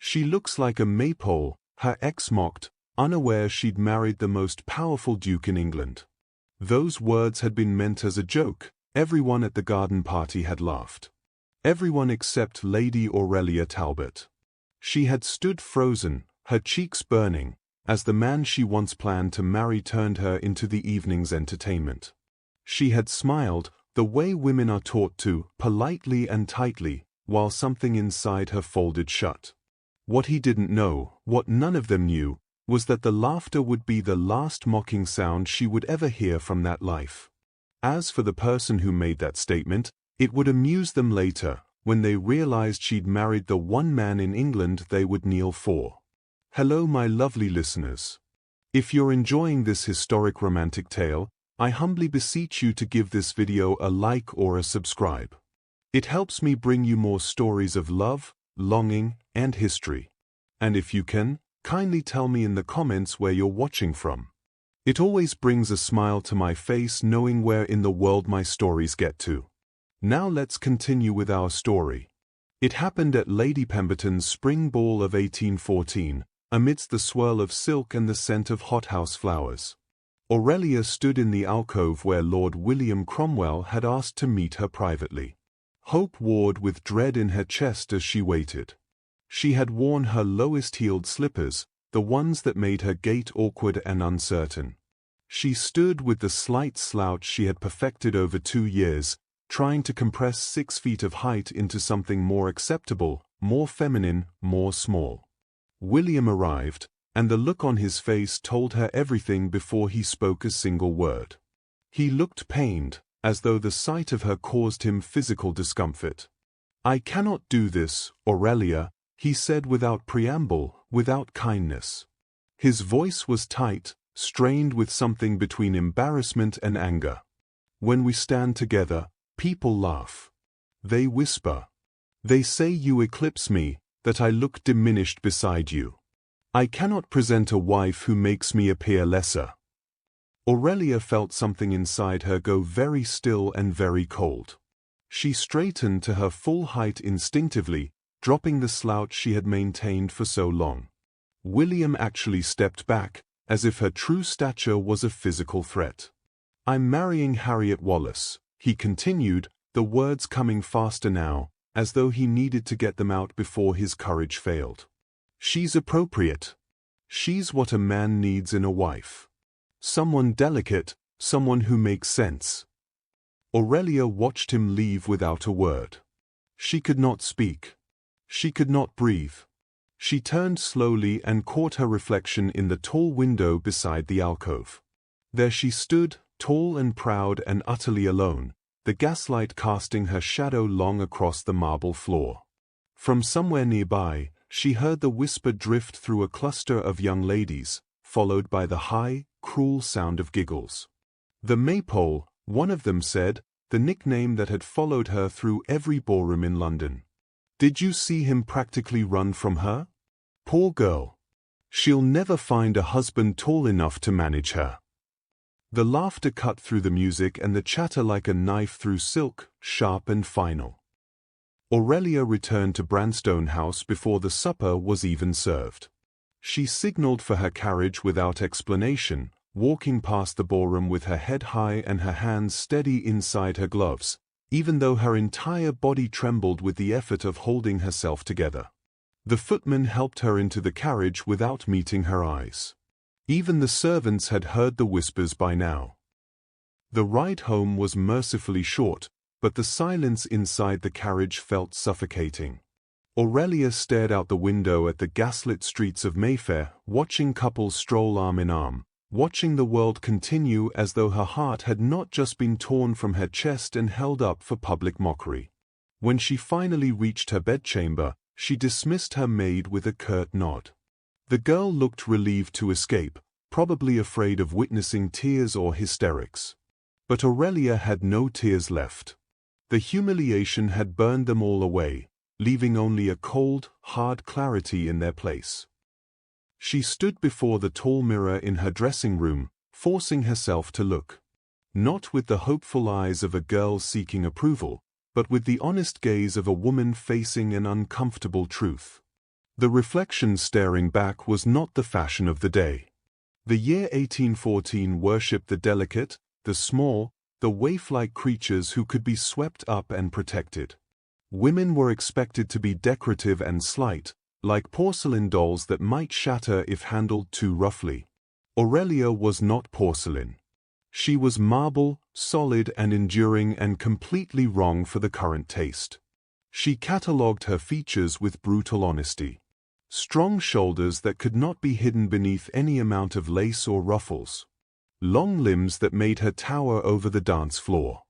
"She looks like a Maypole," her ex mocked, unaware she'd married the most powerful duke in England. Those words had been meant as a joke. Everyone at the garden party had laughed. Everyone except Lady Aurelia Talbot. She had stood frozen, her cheeks burning, as the man she once planned to marry turned her into the evening's entertainment. She had smiled, the way women are taught to, politely and tightly, while something inside her folded shut. What he didn't know, what none of them knew, was that the laughter would be the last mocking sound she would ever hear from that life. As for the person who made that statement, it would amuse them later, when they realized she'd married the one man in England they would kneel for. Hello my lovely listeners. If you're enjoying this historic romantic tale, I humbly beseech you to give this video a like or a subscribe. It helps me bring you more stories of love, longing, and history. And if you can, kindly tell me in the comments where you're watching from. It always brings a smile to my face knowing where in the world my stories get to. Now let's continue with our story. It happened at Lady Pemberton's spring ball of 1814, amidst the swirl of silk and the scent of hothouse flowers. Aurelia stood in the alcove where Lord William Cromwell had asked to meet her privately. Hope warred with dread in her chest as she waited. She had worn her lowest-heeled slippers, the ones that made her gait awkward and uncertain. She stood with the slight slouch she had perfected over 2 years, trying to compress 6 feet of height into something more acceptable, more feminine, more small. William arrived, and the look on his face told her everything before he spoke a single word. He looked pained, as though the sight of her caused him physical discomfort. "I cannot do this, Aurelia," he said without preamble, without kindness. His voice was tight, strained with something between embarrassment and anger. "When we stand together, people laugh. They whisper. They say you eclipse me, that I look diminished beside you. I cannot present a wife who makes me appear lesser." Aurelia felt something inside her go very still and very cold. She straightened to her full height instinctively, dropping the slouch she had maintained for so long. William actually stepped back, as if her true stature was a physical threat. "I'm marrying Harriet Wallace," he continued, the words coming faster now, as though he needed to get them out before his courage failed. "She's appropriate. She's what a man needs in a wife. Someone delicate, someone who makes sense." Aurelia watched him leave without a word. She could not speak. She could not breathe. She turned slowly and caught her reflection in the tall window beside the alcove. There she stood, tall and proud and utterly alone, the gaslight casting her shadow long across the marble floor. From somewhere nearby, she heard the whisper drift through a cluster of young ladies, followed by the high, cruel sound of giggles. "The Maypole," one of them said, the nickname that had followed her through every ballroom in London. "Did you see him practically run from her? Poor girl. She'll never find a husband tall enough to manage her." The laughter cut through the music and the chatter like a knife through silk, sharp and final. Aurelia returned to Branstone House before the supper was even served. She signaled for her carriage without explanation, walking past the ballroom with her head high and her hands steady inside her gloves, even though her entire body trembled with the effort of holding herself together. The footman helped her into the carriage without meeting her eyes. Even the servants had heard the whispers by now. The ride home was mercifully short, but the silence inside the carriage felt suffocating. Aurelia stared out the window at the gaslit streets of Mayfair, watching couples stroll arm in arm, watching the world continue as though her heart had not just been torn from her chest and held up for public mockery. When she finally reached her bedchamber, she dismissed her maid with a curt nod. The girl looked relieved to escape, probably afraid of witnessing tears or hysterics. But Aurelia had no tears left. The humiliation had burned them all away, leaving only a cold, hard clarity in their place. She stood before the tall mirror in her dressing room, forcing herself to look. Not with the hopeful eyes of a girl seeking approval, but with the honest gaze of a woman facing an uncomfortable truth. The reflection staring back was not the fashion of the day. The year 1814 worshipped the delicate, the small, the waif-like creatures who could be swept up and protected. Women were expected to be decorative and slight, like porcelain dolls that might shatter if handled too roughly. Aurelia was not porcelain. She was marble, solid and enduring, and completely wrong for the current taste. She catalogued her features with brutal honesty. Strong shoulders that could not be hidden beneath any amount of lace or ruffles. Long limbs that made her tower over the dance floor.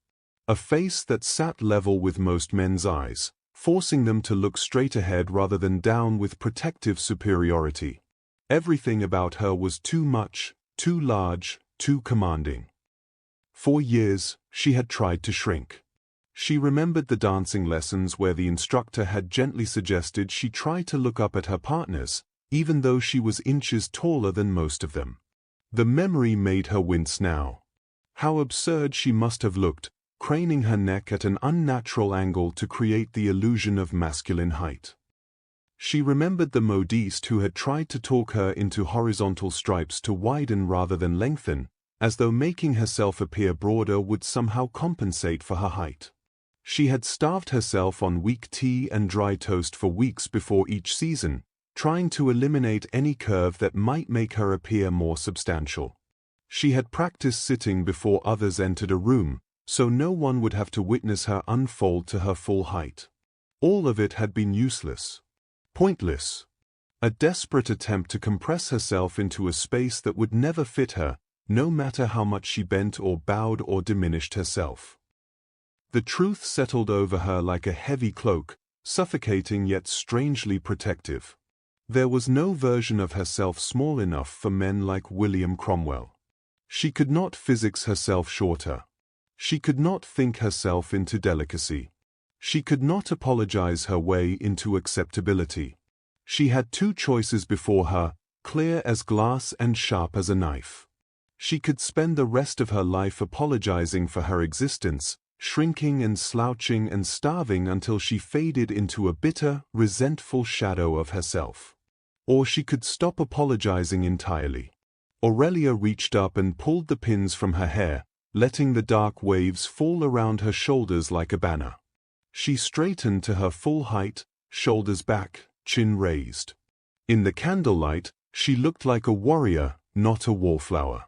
A face that sat level with most men's eyes, forcing them to look straight ahead rather than down with protective superiority. Everything about her was too much, too large, too commanding. For years, she had tried to shrink. She remembered the dancing lessons where the instructor had gently suggested she try to look up at her partners, even though she was inches taller than most of them. The memory made her wince now. How absurd she must have looked, craning her neck at an unnatural angle to create the illusion of masculine height. She remembered the modiste who had tried to talk her into horizontal stripes to widen rather than lengthen, as though making herself appear broader would somehow compensate for her height. She had starved herself on weak tea and dry toast for weeks before each season, trying to eliminate any curve that might make her appear more substantial. She had practiced sitting before others entered a room, so no one would have to witness her unfold to her full height. All of it had been useless. Pointless. A desperate attempt to compress herself into a space that would never fit her, no matter how much she bent or bowed or diminished herself. The truth settled over her like a heavy cloak, suffocating yet strangely protective. There was no version of herself small enough for men like William Cromwell. She could not physics herself shorter. She could not think herself into delicacy. She could not apologize her way into acceptability. She had two choices before her, clear as glass and sharp as a knife. She could spend the rest of her life apologizing for her existence, shrinking and slouching and starving until she faded into a bitter, resentful shadow of herself. Or she could stop apologizing entirely. Aurelia reached up and pulled the pins from her hair, letting the dark waves fall around her shoulders like a banner. She straightened to her full height, shoulders back, chin raised. In the candlelight, she looked like a warrior, not a wallflower.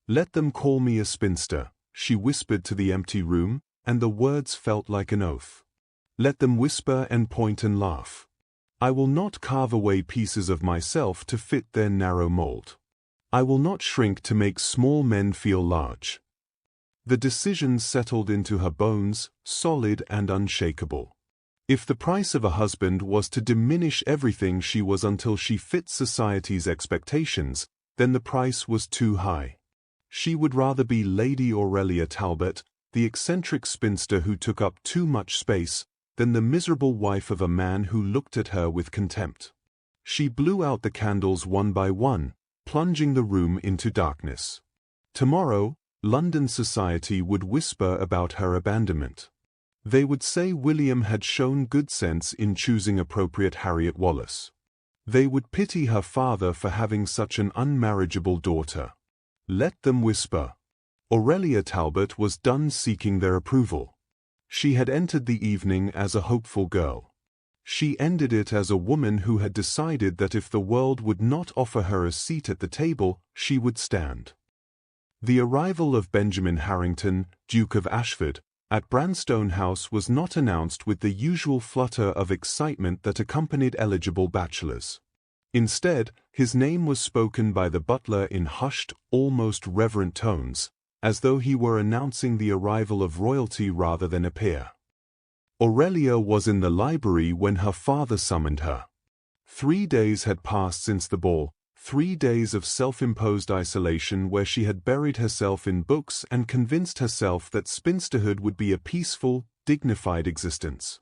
"Let them call me a spinster," she whispered to the empty room, and the words felt like an oath. "Let them whisper and point and laugh. I will not carve away pieces of myself to fit their narrow mold. I will not shrink to make small men feel large." The decision settled into her bones, solid and unshakable. If the price of a husband was to diminish everything she was until she fit society's expectations, then the price was too high. She would rather be Lady Aurelia Talbot, the eccentric spinster who took up too much space, than the miserable wife of a man who looked at her with contempt. She blew out the candles one by one, plunging the room into darkness. Tomorrow, London society would whisper about her abandonment. They would say William had shown good sense in choosing appropriate Harriet Wallace. They would pity her father for having such an unmarriageable daughter. Let them whisper. Aurelia Talbot was done seeking their approval. She had entered the evening as a hopeful girl. She ended it as a woman who had decided that if the world would not offer her a seat at the table, she would stand. The arrival of Benjamin Harrington, Duke of Ashford, at Branstone House was not announced with the usual flutter of excitement that accompanied eligible bachelors. Instead, his name was spoken by the butler in hushed, almost reverent tones, as though he were announcing the arrival of royalty rather than a peer. Aurelia was in the library when her father summoned her. 3 days had passed since the ball, 3 days of self-imposed isolation where she had buried herself in books and convinced herself that spinsterhood would be a peaceful, dignified existence.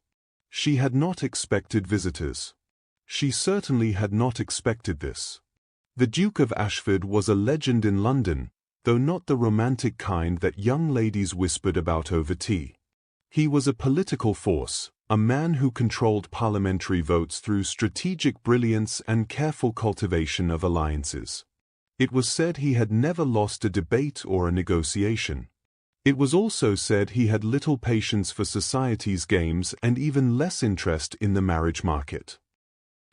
She had not expected visitors. She certainly had not expected this. The Duke of Ashford was a legend in London, though not the romantic kind that young ladies whispered about over tea. He was a political force, a man who controlled parliamentary votes through strategic brilliance and careful cultivation of alliances. It was said he had never lost a debate or a negotiation. It was also said he had little patience for society's games and even less interest in the marriage market.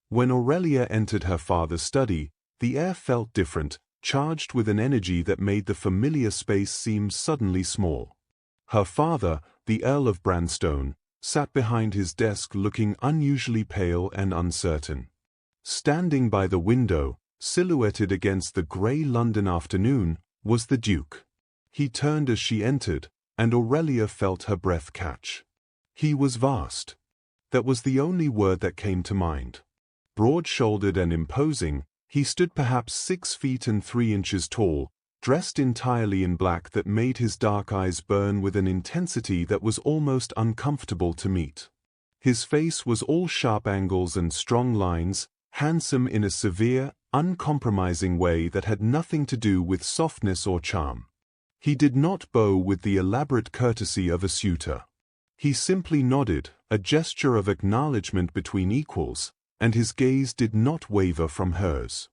When Aurelia entered her father's study, the air felt different, charged with an energy that made the familiar space seem suddenly small. Her father, the Earl of Branstone, sat behind his desk looking unusually pale and uncertain. Standing by the window, silhouetted against the grey London afternoon, was the Duke. He turned as she entered, and Aurelia felt her breath catch. He was vast. That was the only word that came to mind. Broad-shouldered and imposing, he stood perhaps 6 feet and 3 inches tall, dressed entirely in black that made his dark eyes burn with an intensity that was almost uncomfortable to meet. His face was all sharp angles and strong lines, handsome in a severe, uncompromising way that had nothing to do with softness or charm. He did not bow with the elaborate courtesy of a suitor. He simply nodded, a gesture of acknowledgement between equals, and his gaze did not waver from hers.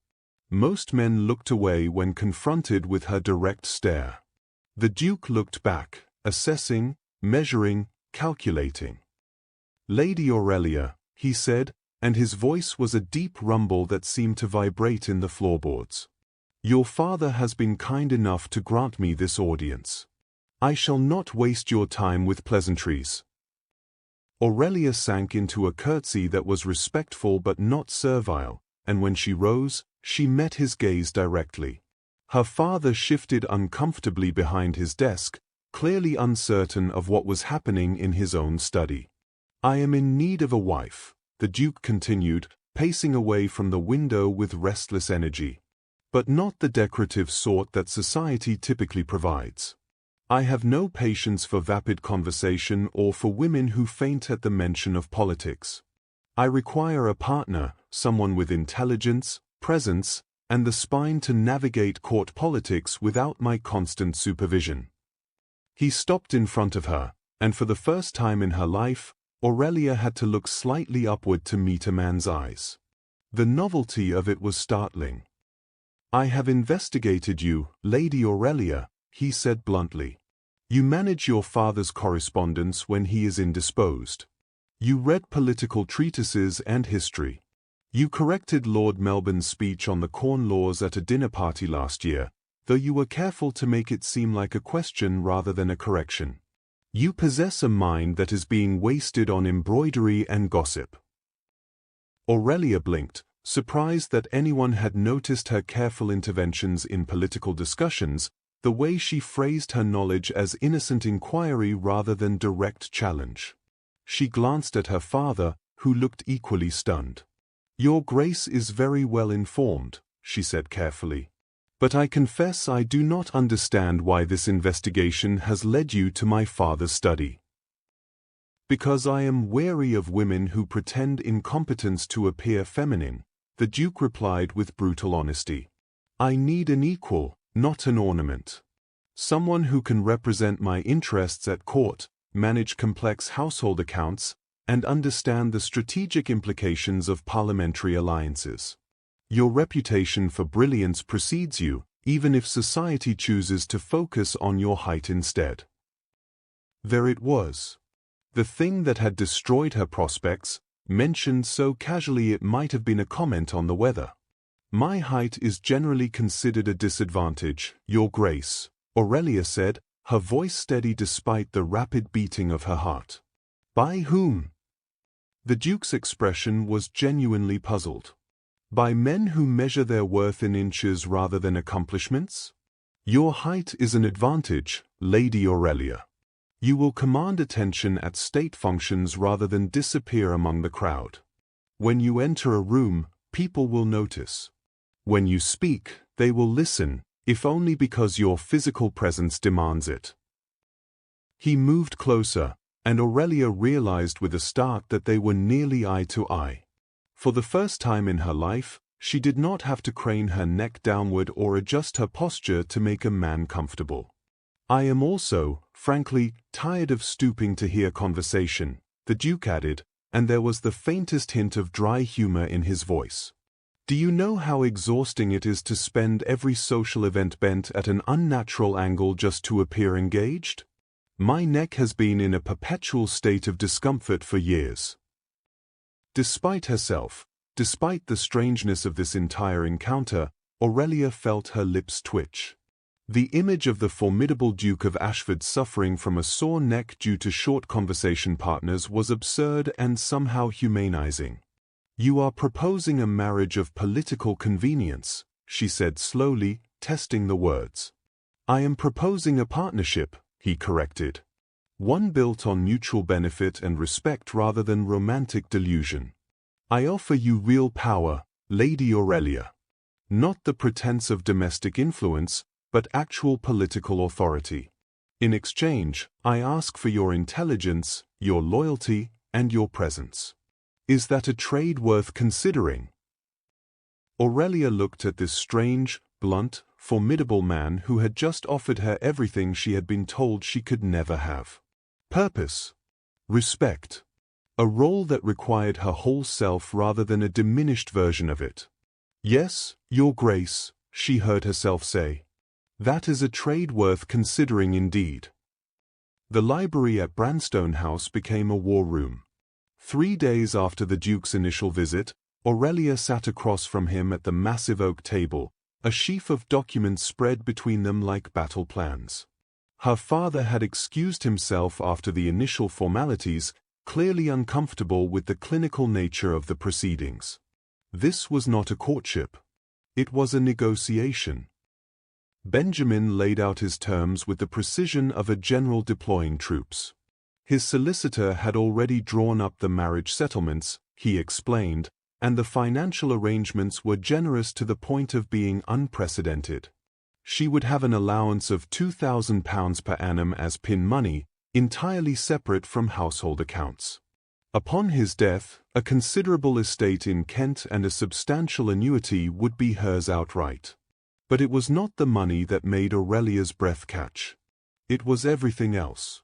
Most men looked away when confronted with her direct stare. The Duke looked back, assessing, measuring, calculating. "Lady Aurelia," he said, and his voice was a deep rumble that seemed to vibrate in the floorboards. "Your father has been kind enough to grant me this audience. I shall not waste your time with pleasantries." Aurelia sank into a curtsy that was respectful but not servile, and when she rose, she met his gaze directly. Her father shifted uncomfortably behind his desk, clearly uncertain of what was happening in his own study. "I am in need of a wife," the Duke continued, pacing away from the window with restless energy. "But not the decorative sort that society typically provides. I have no patience for vapid conversation or for women who faint at the mention of politics. I require a partner, someone with intelligence, presence, and the spine to navigate court politics without my constant supervision." He stopped in front of her, and for the first time in her life, Aurelia had to look slightly upward to meet a man's eyes. The novelty of it was startling. "I have investigated you, Lady Aurelia," he said bluntly. "You manage your father's correspondence when he is indisposed. You read political treatises and history. You corrected Lord Melbourne's speech on the Corn Laws at a dinner party last year, though you were careful to make it seem like a question rather than a correction. You possess a mind that is being wasted on embroidery and gossip." Aurelia blinked, surprised that anyone had noticed her careful interventions in political discussions, the way she phrased her knowledge as innocent inquiry rather than direct challenge. She glanced at her father, who looked equally stunned. "Your Grace is very well informed," she said carefully. "But I confess I do not understand why this investigation has led you to my father's study." "Because I am weary of women who pretend incompetence to appear feminine," the Duke replied with brutal honesty. "I need an equal, not an ornament. Someone who can represent my interests at court, manage complex household accounts, and understand the strategic implications of parliamentary alliances. Your reputation for brilliance precedes you, even if society chooses to focus on your height instead." There it was. The thing that had destroyed her prospects, mentioned so casually it might have been a comment on the weather. "My height is generally considered a disadvantage, Your Grace," Aurelia said, her voice steady despite the rapid beating of her heart. "By whom?" The Duke's expression was genuinely puzzled. "By men who measure their worth in inches rather than accomplishments? Your height is an advantage, Lady Aurelia. You will command attention at state functions rather than disappear among the crowd. When you enter a room, people will notice. When you speak, they will listen, if only because your physical presence demands it." He moved closer, and Aurelia realized with a start that they were nearly eye to eye. For the first time in her life, she did not have to crane her neck downward or adjust her posture to make a man comfortable. "I am also, frankly, tired of stooping to hear conversation," the Duke added, and there was the faintest hint of dry humor in his voice. Do you know how exhausting it is to spend every social event bent at an unnatural angle just to appear engaged? My neck has been in a perpetual state of discomfort for years. Despite herself, despite the strangeness of this entire encounter, Aurelia felt her lips twitch. The image of the formidable Duke of Ashford suffering from a sore neck due to short conversation partners was absurd and somehow humanizing. You are proposing a marriage of political convenience, she said slowly, testing the words. I am proposing a partnership, he corrected. One built on mutual benefit and respect rather than romantic delusion. I offer you real power, Lady Aurelia. Not the pretense of domestic influence, but actual political authority. In exchange, I ask for your intelligence, your loyalty, and your presence. Is that a trade worth considering? Aurelia looked at this strange, blunt, formidable man who had just offered her everything she had been told she could never have. Purpose. Respect. A role that required her whole self rather than a diminished version of it. Yes, Your Grace, she heard herself say. That is a trade worth considering indeed. The library at Branstone House became a war room. 3 days after the Duke's initial visit, Aurelia sat across from him at the massive oak table, a sheaf of documents spread between them like battle plans. Her father had excused himself after the initial formalities, clearly uncomfortable with the clinical nature of the proceedings. This was not a courtship. It was a negotiation. Benjamin laid out his terms with the precision of a general deploying troops. His solicitor had already drawn up the marriage settlements, he explained, and the financial arrangements were generous to the point of being unprecedented. She would have an allowance of £2,000 per annum as pin money, entirely separate from household accounts. Upon his death, a considerable estate in Kent and a substantial annuity would be hers outright. But it was not the money that made Aurelia's breath catch. It was everything else.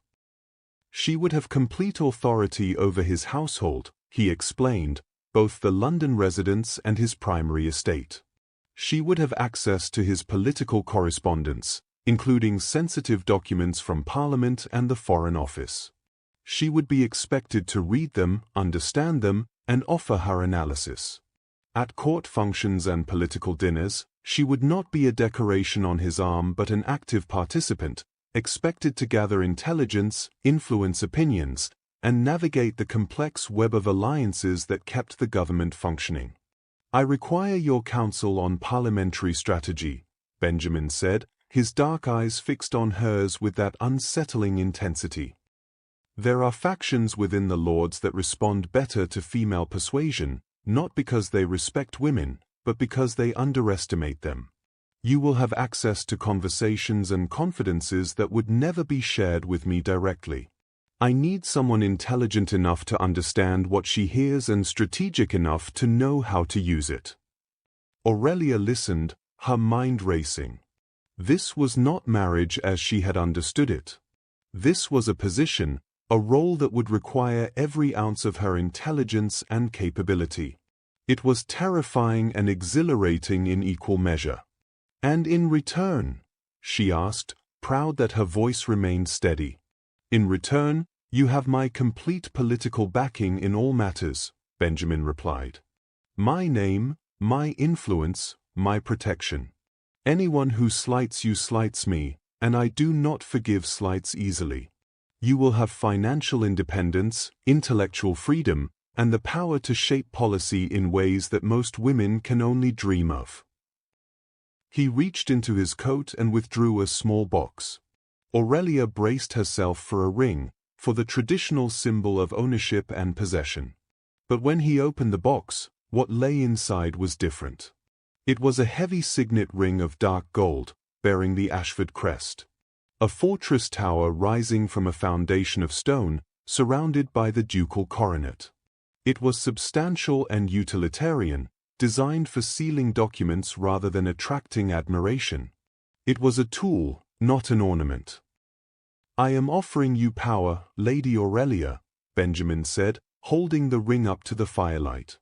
She would have complete authority over his household, he explained, both the London residence and his primary estate. She would have access to his political correspondence, including sensitive documents from Parliament and the Foreign Office. She would be expected to read them, understand them, and offer her analysis. At court functions and political dinners, she would not be a decoration on his arm but an active participant, expected to gather intelligence, influence opinions, and navigate the complex web of alliances that kept the government functioning. I require your counsel on parliamentary strategy, Benjamin said, his dark eyes fixed on hers with that unsettling intensity. There are factions within the Lords that respond better to female persuasion, not because they respect women, but because they underestimate them. You will have access to conversations and confidences that would never be shared with me directly. I need someone intelligent enough to understand what she hears and strategic enough to know how to use it. Aurelia listened, her mind racing. This was not marriage as she had understood it. This was a position, a role that would require every ounce of her intelligence and capability. It was terrifying and exhilarating in equal measure. And in return, she asked, proud that her voice remained steady. In return, you have my complete political backing in all matters, Benjamin replied. My name, my influence, my protection. Anyone who slights you slights me, and I do not forgive slights easily. You will have financial independence, intellectual freedom, and the power to shape policy in ways that most women can only dream of. He reached into his coat and withdrew a small box. Aurelia braced herself for a ring, for the traditional symbol of ownership and possession. But when he opened the box, what lay inside was different. It was a heavy signet ring of dark gold, bearing the Ashford crest. A fortress tower rising from a foundation of stone, surrounded by the ducal coronet. It was substantial and utilitarian, designed for sealing documents rather than attracting admiration. It was a tool, not an ornament. I am offering you power, Lady Aurelia, Benjamin said, holding the ring up to the firelight.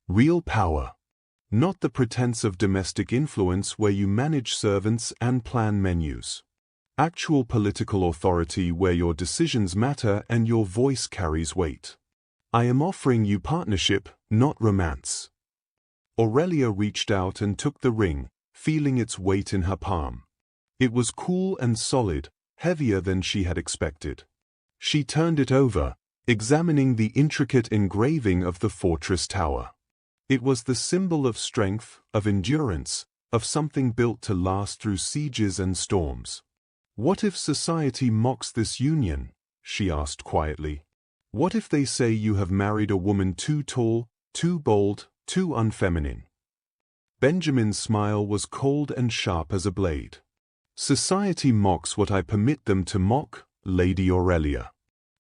Real power. Not the pretense of domestic influence where you manage servants and plan menus. Actual political authority where your decisions matter and your voice carries weight. I am offering you partnership, not romance. Aurelia reached out and took the ring, feeling its weight in her palm. It was cool and solid, heavier than she had expected. She turned it over, examining the intricate engraving of the fortress tower. It was the symbol of strength, of endurance, of something built to last through sieges and storms. What if society mocks this union? She asked quietly. What if they say you have married a woman too tall, too bold, too unfeminine? Benjamin's smile was cold and sharp as a blade. Society mocks what I permit them to mock, Lady Aurelia.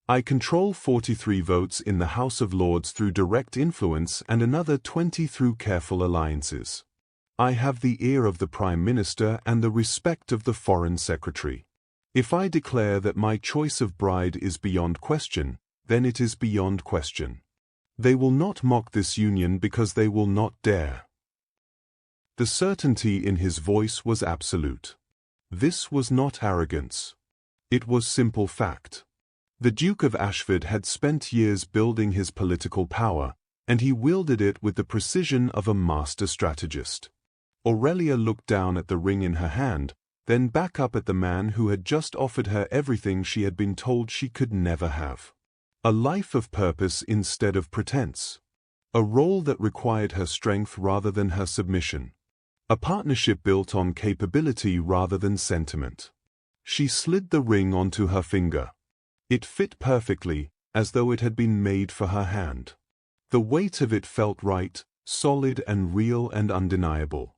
I control 43 votes in the House of Lords through direct influence and another 20 through careful alliances. I have the ear of the Prime Minister and the respect of the Foreign Secretary. If I declare that my choice of bride is beyond question, then it is beyond question. They will not mock this union because they will not dare. The certainty in his voice was absolute. This was not arrogance. It was simple fact. The Duke of Ashford had spent years building his political power, and he wielded it with the precision of a master strategist. Aurelia looked down at the ring in her hand, then back up at the man who had just offered her everything she had been told she could never have. A life of purpose instead of pretense. A role that required her strength rather than her submission. A partnership built on capability rather than sentiment. She slid the ring onto her finger. It fit perfectly, as though it had been made for her hand. The weight of it felt right, solid and real and undeniable.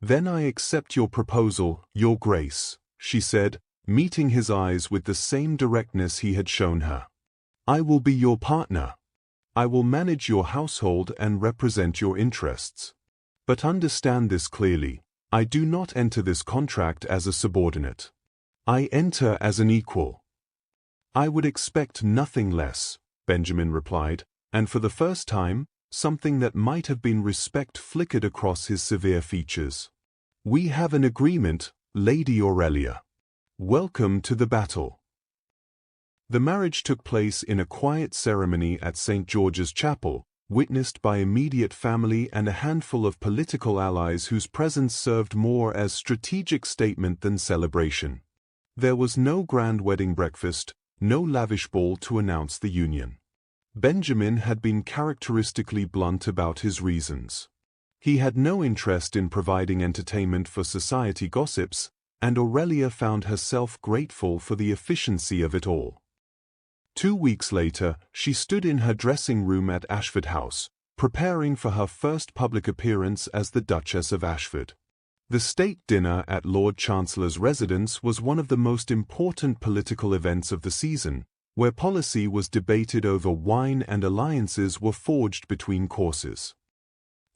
Then I accept your proposal, Your Grace, she said, meeting his eyes with the same directness he had shown her. I will be your partner. I will manage your household and represent your interests. But understand this clearly, I do not enter this contract as a subordinate. I enter as an equal. I would expect nothing less, Benjamin replied, and for the first time, something that might have been respect flickered across his severe features. We have an agreement, Lady Aurelia. Welcome to the battle. The marriage took place in a quiet ceremony at St. George's Chapel, witnessed by immediate family and a handful of political allies whose presence served more as strategic statement than celebration. There was no grand wedding breakfast, no lavish ball to announce the union. Benjamin had been characteristically blunt about his reasons. He had no interest in providing entertainment for society gossips, and Aurelia found herself grateful for the efficiency of it all. 2 weeks later, she stood in her dressing room at Ashford House, preparing for her first public appearance as the Duchess of Ashford. The state dinner at Lord Chancellor's residence was one of the most important political events of the season, where policy was debated over wine and alliances were forged between courses.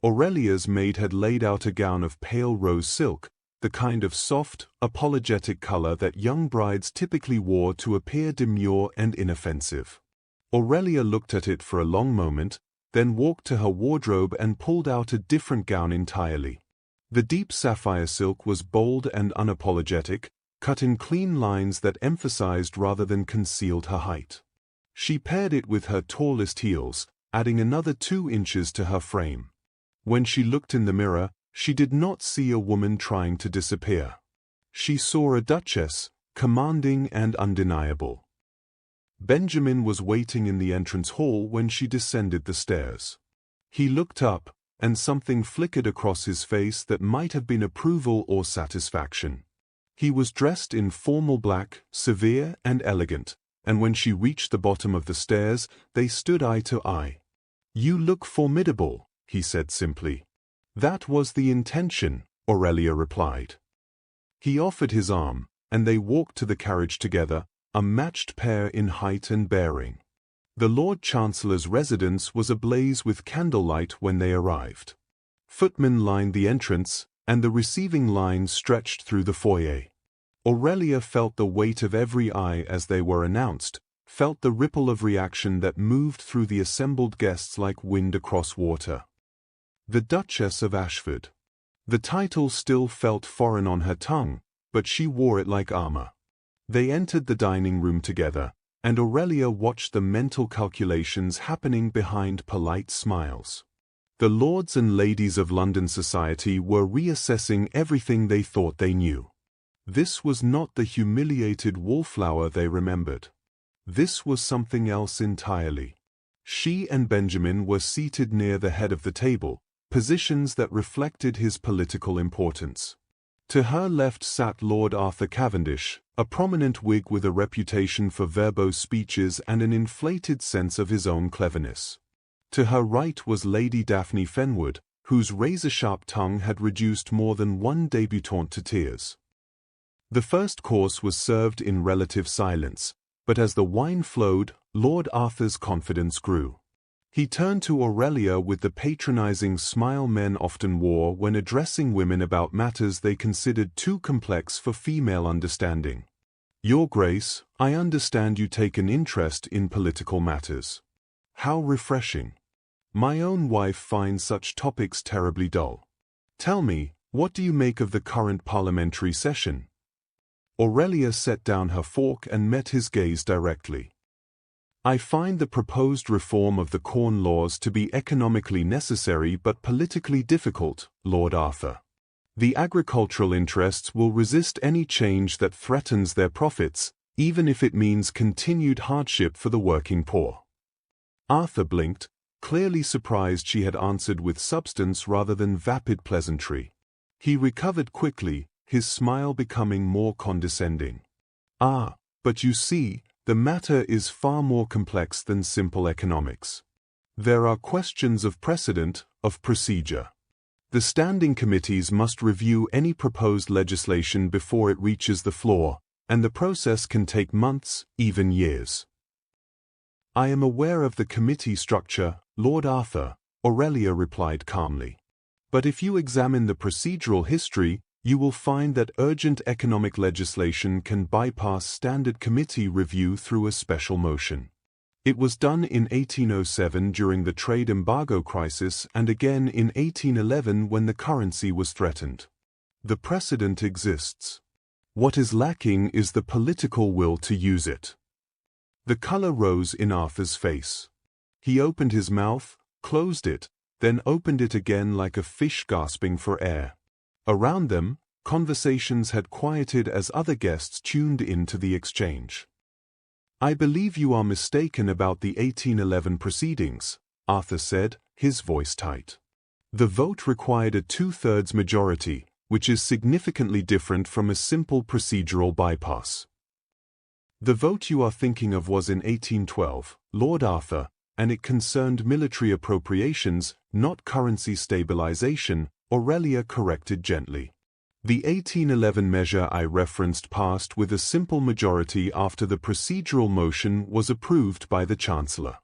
Aurelia's maid had laid out a gown of pale rose silk, the kind of soft, apologetic color that young brides typically wore to appear demure and inoffensive. Aurelia looked at it for a long moment, then walked to her wardrobe and pulled out a different gown entirely. The deep sapphire silk was bold and unapologetic, cut in clean lines that emphasized rather than concealed her height. She paired it with her tallest heels, adding another 2 inches to her frame. When she looked in the mirror, she did not see a woman trying to disappear. She saw a duchess, commanding and undeniable. Benjamin was waiting in the entrance hall when she descended the stairs. He looked up, and something flickered across his face that might have been approval or satisfaction. He was dressed in formal black, severe and elegant, and when she reached the bottom of the stairs, they stood eye to eye. "You look formidable," he said simply. "That was the intention," Aurelia replied. He offered his arm, and they walked to the carriage together, a matched pair in height and bearing. The Lord Chancellor's residence was ablaze with candlelight when they arrived. Footmen lined the entrance, and the receiving line stretched through the foyer. Aurelia felt the weight of every eye as they were announced, felt the ripple of reaction that moved through the assembled guests like wind across water. The Duchess of Ashford. The title still felt foreign on her tongue, but she wore it like armor. They entered the dining room together, and Aurelia watched the mental calculations happening behind polite smiles. The lords and ladies of London society were reassessing everything they thought they knew. This was not the humiliated wallflower they remembered. This was something else entirely. She and Benjamin were seated near the head of the table, positions that reflected his political importance. To her left sat Lord Arthur Cavendish, a prominent Whig with a reputation for verbose speeches and an inflated sense of his own cleverness. To her right was Lady Daphne Fenwood, whose razor-sharp tongue had reduced more than one debutante to tears. The first course was served in relative silence, but as the wine flowed, Lord Arthur's confidence grew. He turned to Aurelia with the patronizing smile men often wore when addressing women about matters they considered too complex for female understanding. "Your Grace, I understand you take an interest in political matters. How refreshing. My own wife finds such topics terribly dull. Tell me, what do you make of the current parliamentary session?" Aurelia set down her fork and met his gaze directly. "I find the proposed reform of the Corn Laws to be economically necessary but politically difficult, Lord Arthur. The agricultural interests will resist any change that threatens their profits, even if it means continued hardship for the working poor." Arthur blinked, clearly surprised she had answered with substance rather than vapid pleasantry. He recovered quickly, his smile becoming more condescending. "Ah, but you see, the matter is far more complex than simple economics. There are questions of precedent, of procedure. The standing committees must review any proposed legislation before it reaches the floor, and the process can take months, even years." "I am aware of the committee structure, Lord Arthur," Aurelia replied calmly. "But if you examine the procedural history, you will find that urgent economic legislation can bypass standard committee review through a special motion. It was done in 1807 during the trade embargo crisis and again in 1811 when the currency was threatened. The precedent exists. What is lacking is the political will to use it." The color rose in Arthur's face. He opened his mouth, closed it, then opened it again like a fish gasping for air. Around them, conversations had quieted as other guests tuned in to the exchange. "I believe you are mistaken about the 1811 proceedings," Arthur said, his voice tight. "The vote required a two-thirds majority, which is significantly different from a simple procedural bypass. The vote you are thinking of was in 1812, Lord Arthur, and it concerned military appropriations, not currency stabilization," Aurelia corrected gently. "The 1811 measure I referenced passed with a simple majority after the procedural motion was approved by the Chancellor.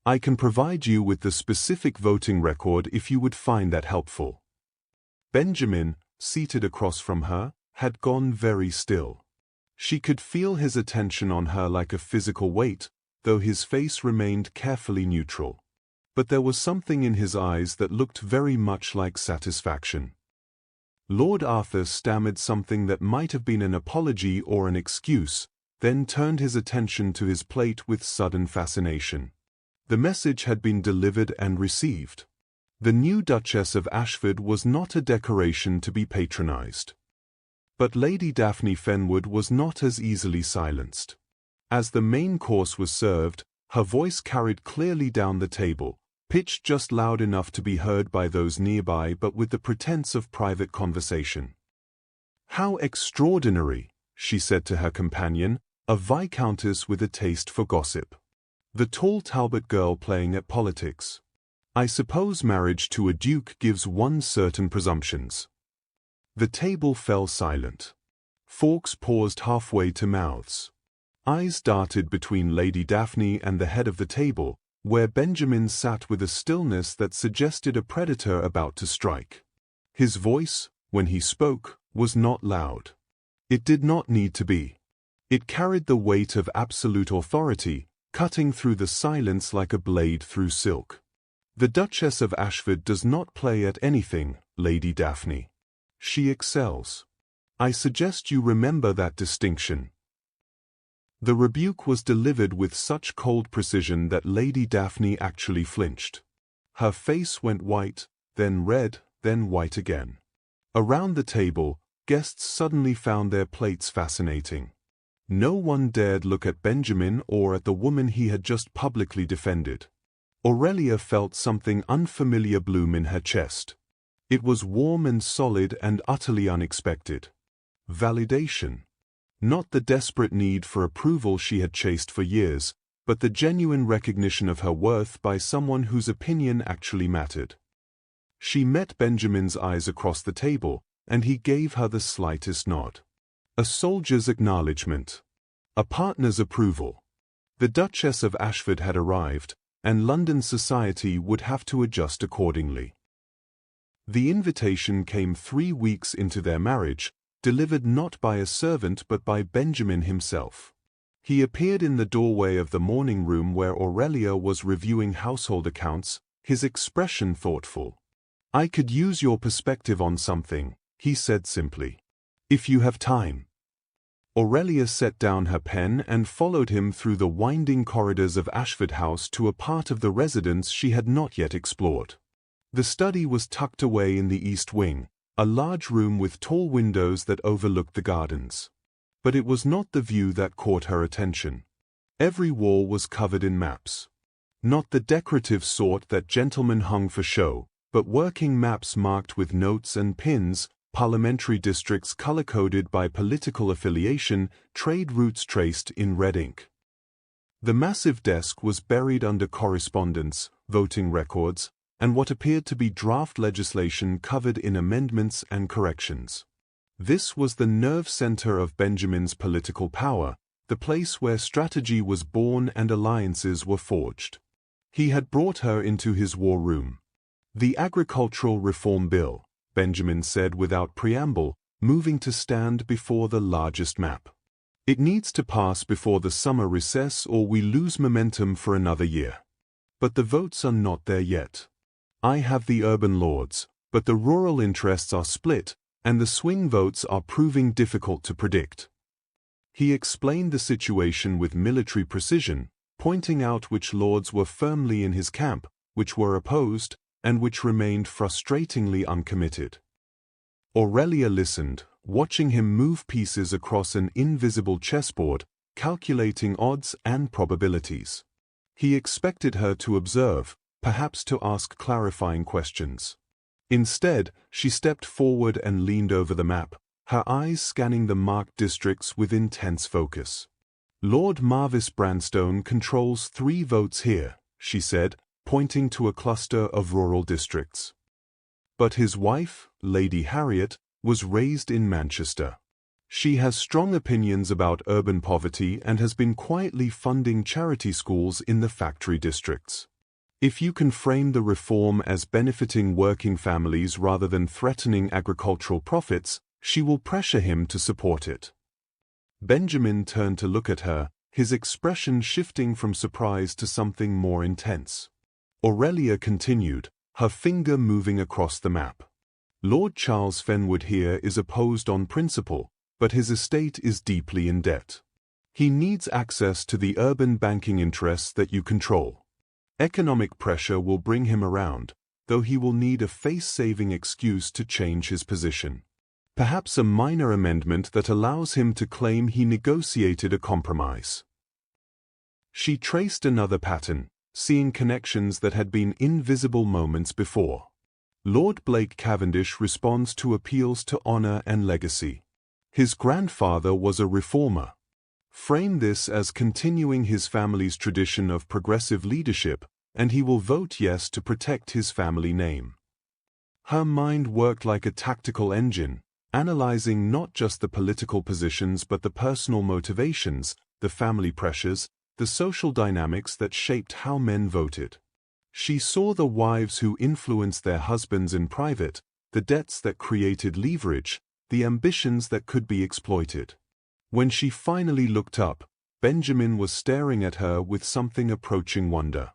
I can provide you with the specific voting record if you would find that helpful." Benjamin, seated across from her, had gone very still. She could feel his attention on her like a physical weight, though his face remained carefully neutral. But there was something in his eyes that looked very much like satisfaction. Lord Arthur stammered something that might have been an apology or an excuse, then turned his attention to his plate with sudden fascination. The message had been delivered and received. The new Duchess of Ashford was not a decoration to be patronized. But Lady Daphne Fenwood was not as easily silenced. As the main course was served, her voice carried clearly down the table, pitched just loud enough to be heard by those nearby but with the pretense of private conversation. "How extraordinary," she said to her companion, a viscountess with a taste for gossip. "The tall Talbot girl playing at politics. I suppose marriage to a duke gives one certain presumptions." The table fell silent. Forks paused halfway to mouths. Eyes darted between Lady Daphne and the head of the table, where Benjamin sat with a stillness that suggested a predator about to strike. His voice, when he spoke, was not loud. It did not need to be. It carried the weight of absolute authority, cutting through the silence like a blade through silk. The Duchess of Ashford does not play at anything, Lady Daphne. She excels. I suggest you remember that distinction. The rebuke was delivered with such cold precision that Lady Daphne actually flinched. Her face went white, then red, then white again. Around the table, guests suddenly found their plates fascinating. No one dared look at Benjamin or at the woman he had just publicly defended. Aurelia felt something unfamiliar bloom in her chest. It was warm and solid and utterly unexpected. Validation. Not the desperate need for approval she had chased for years, but the genuine recognition of her worth by someone whose opinion actually mattered. She met Benjamin's eyes across the table, and he gave her the slightest nod. A soldier's acknowledgement. A partner's approval. The Duchess of Ashford had arrived, and London society would have to adjust accordingly. The invitation came 3 weeks into their marriage, delivered not by a servant but by Benjamin himself. He appeared in the doorway of the morning room where Aurelia was reviewing household accounts, his expression thoughtful. "I could use your perspective on something," he said simply. "If you have time." Aurelia set down her pen and followed him through the winding corridors of Ashford House to a part of the residence she had not yet explored. The study was tucked away in the east wing, a large room with tall windows that overlooked the gardens. But it was not the view that caught her attention. Every wall was covered in maps. Not the decorative sort that gentlemen hung for show, but working maps marked with notes and pins, parliamentary districts color-coded by political affiliation, trade routes traced in red ink. The massive desk was buried under correspondence, voting records, and what appeared to be draft legislation covered in amendments and corrections. This was the nerve center of Benjamin's political power, the place where strategy was born and alliances were forged. He had brought her into his war room. "The Agricultural Reform Bill," Benjamin said without preamble, moving to stand before the largest map. "It needs to pass before the summer recess or we lose momentum for another year. But the votes are not there yet. I have the urban lords, but the rural interests are split, and the swing votes are proving difficult to predict." He explained the situation with military precision, pointing out which lords were firmly in his camp, which were opposed, and which remained frustratingly uncommitted. Aurelia listened, watching him move pieces across an invisible chessboard, calculating odds and probabilities. He expected her to observe, perhaps to ask clarifying questions. Instead, she stepped forward and leaned over the map, her eyes scanning the marked districts with intense focus. "Lord Marvis Branstone controls 3 votes here," she said, pointing to a cluster of rural districts. But his wife, Lady Harriet, was raised in Manchester. She has strong opinions about urban poverty and has been quietly funding charity schools in the factory districts. If you can frame the reform as benefiting working families rather than threatening agricultural profits, she will pressure him to support it. Benjamin turned to look at her, his expression shifting from surprise to something more intense. Aurelia continued, her finger moving across the map. "Lord Charles Fenwood here is opposed on principle, but his estate is deeply in debt. He needs access to the urban banking interests that you control. Economic pressure will bring him around, though he will need a face-saving excuse to change his position. Perhaps a minor amendment that allows him to claim he negotiated a compromise." She traced another pattern, seeing connections that had been invisible moments before. Lord Blake Cavendish responds to appeals to honor and legacy. His grandfather was a reformer. Frame this as continuing his family's tradition of progressive leadership, and he will vote yes to protect his family name. Her mind worked like a tactical engine, analyzing not just the political positions but the personal motivations, the family pressures, the social dynamics that shaped how men voted. She saw the wives who influenced their husbands in private, the debts that created leverage, the ambitions that could be exploited. When she finally looked up, Benjamin was staring at her with something approaching wonder.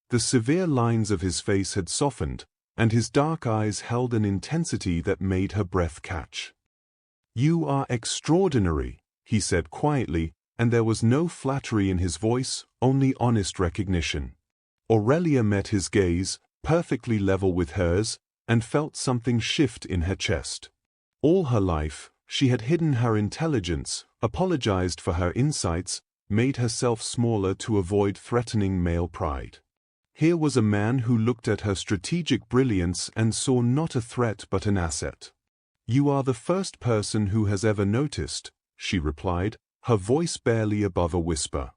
The severe lines of his face had softened, and his dark eyes held an intensity that made her breath catch. "You are extraordinary," he said quietly, and there was no flattery in his voice, only honest recognition. Aurelia met his gaze, perfectly level with hers, and felt something shift in her chest. All her life, she had hidden her intelligence, apologized for her insights, made herself smaller to avoid threatening male pride. Here was a man who looked at her strategic brilliance and saw not a threat but an asset. "You are the first person who has ever noticed," she replied, her voice barely above a whisper.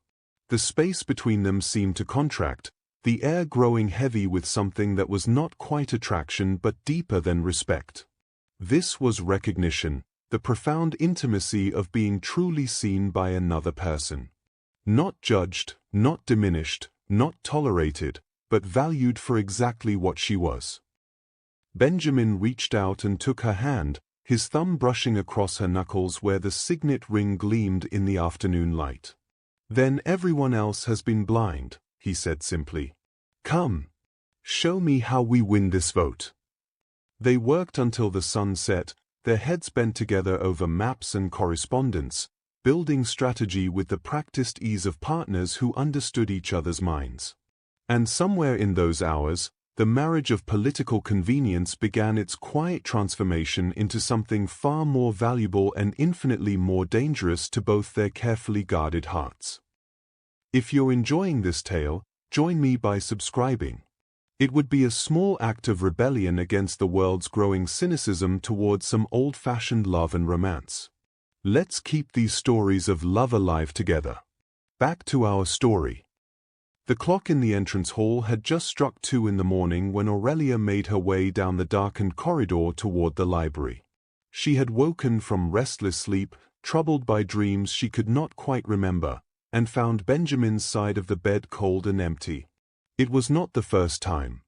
The space between them seemed to contract, the air growing heavy with something that was not quite attraction but deeper than respect. This was recognition, the profound intimacy of being truly seen by another person. Not judged, not diminished, not tolerated, but valued for exactly what she was. Benjamin reached out and took her hand, his thumb brushing across her knuckles where the signet ring gleamed in the afternoon light. "Then everyone else has been blind," he said simply. "Come. Show me how we win this vote." They worked until the sun set, their heads bent together over maps and correspondence, building strategy with the practiced ease of partners who understood each other's minds. And somewhere in those hours, the marriage of political convenience began its quiet transformation into something far more valuable and infinitely more dangerous to both their carefully guarded hearts. If you're enjoying this tale, join me by subscribing. It would be a small act of rebellion against the world's growing cynicism towards some old-fashioned love and romance. Let's keep these stories of love alive together. Back to our story. The clock in the entrance hall had just struck 2 in the morning when Aurelia made her way down the darkened corridor toward the library. She had woken from restless sleep, troubled by dreams she could not quite remember, and found Benjamin's side of the bed cold and empty. It was not the first time.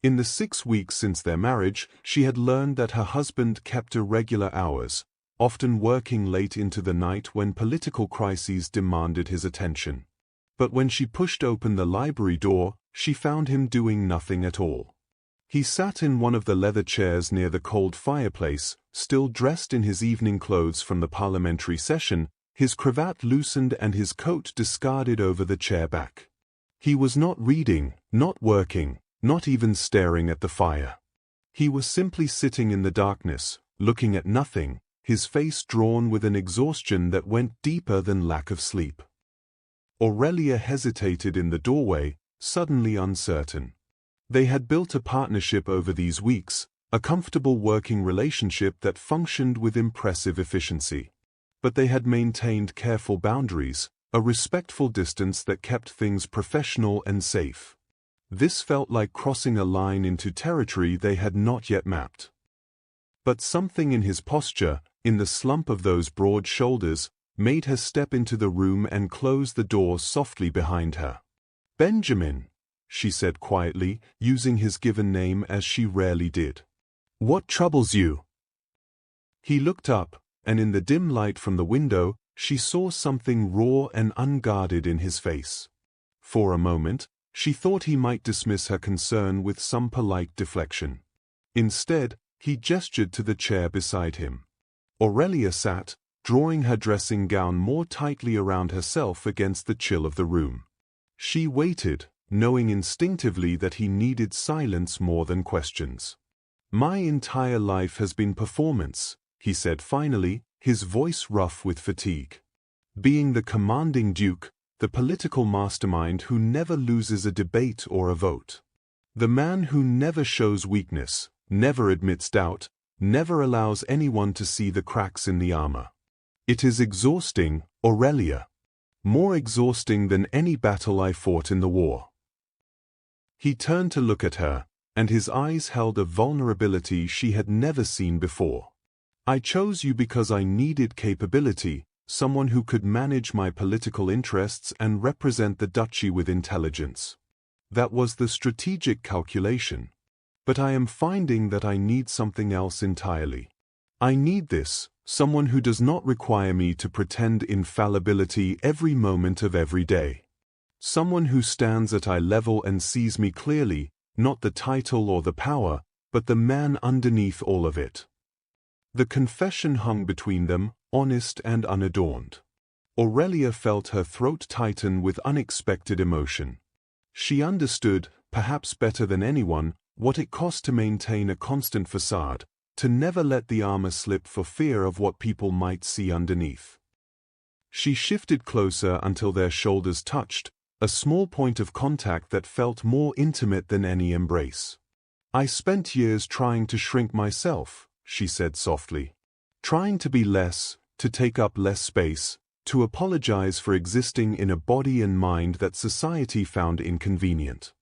In the 6 weeks since their marriage, she had learned that her husband kept irregular hours, often working late into the night when political crises demanded his attention. But when she pushed open the library door, she found him doing nothing at all. He sat in one of the leather chairs near the cold fireplace, still dressed in his evening clothes from the parliamentary session, his cravat loosened and his coat discarded over the chair back. He was not reading, not working, not even staring at the fire. He was simply sitting in the darkness, looking at nothing, his face drawn with an exhaustion that went deeper than lack of sleep. Aurelia hesitated in the doorway, suddenly uncertain. They had built a partnership over these weeks, a comfortable working relationship that functioned with impressive efficiency. But they had maintained careful boundaries, a respectful distance that kept things professional and safe. This felt like crossing a line into territory they had not yet mapped. But something in his posture, in the slump of those broad shoulders, made her step into the room and close the door softly behind her. "Benjamin," she said quietly, using his given name as she rarely did. "What troubles you?" He looked up, and in the dim light from the window, she saw something raw and unguarded in his face. For a moment, she thought he might dismiss her concern with some polite deflection. Instead, he gestured to the chair beside him. Aurelia sat, drawing her dressing gown more tightly around herself against the chill of the room. She waited, knowing instinctively that he needed silence more than questions. "My entire life has been performance," he said finally, his voice rough with fatigue. "Being the commanding duke, the political mastermind who never loses a debate or a vote. The man who never shows weakness, never admits doubt, never allows anyone to see the cracks in the armor. It is exhausting, Aurelia. More exhausting than any battle I fought in the war." He turned to look at her, and his eyes held a vulnerability she had never seen before. "I chose you because I needed capability, someone who could manage my political interests and represent the duchy with intelligence. That was the strategic calculation. But I am finding that I need something else entirely. I need this, someone who does not require me to pretend infallibility every moment of every day. Someone who stands at eye level and sees me clearly, not the title or the power, but the man underneath all of it. The confession hung between them, honest and unadorned. Aurelia felt her throat tighten with unexpected emotion. She understood, perhaps better than anyone, what it cost to maintain a constant facade, to never let the armor slip for fear of what people might see underneath. She shifted closer until their shoulders touched, a small point of contact that felt more intimate than any embrace. I spent years trying to shrink myself, she said softly. Trying to be less, to take up less space, to apologize for existing in a body and mind that society found inconvenient.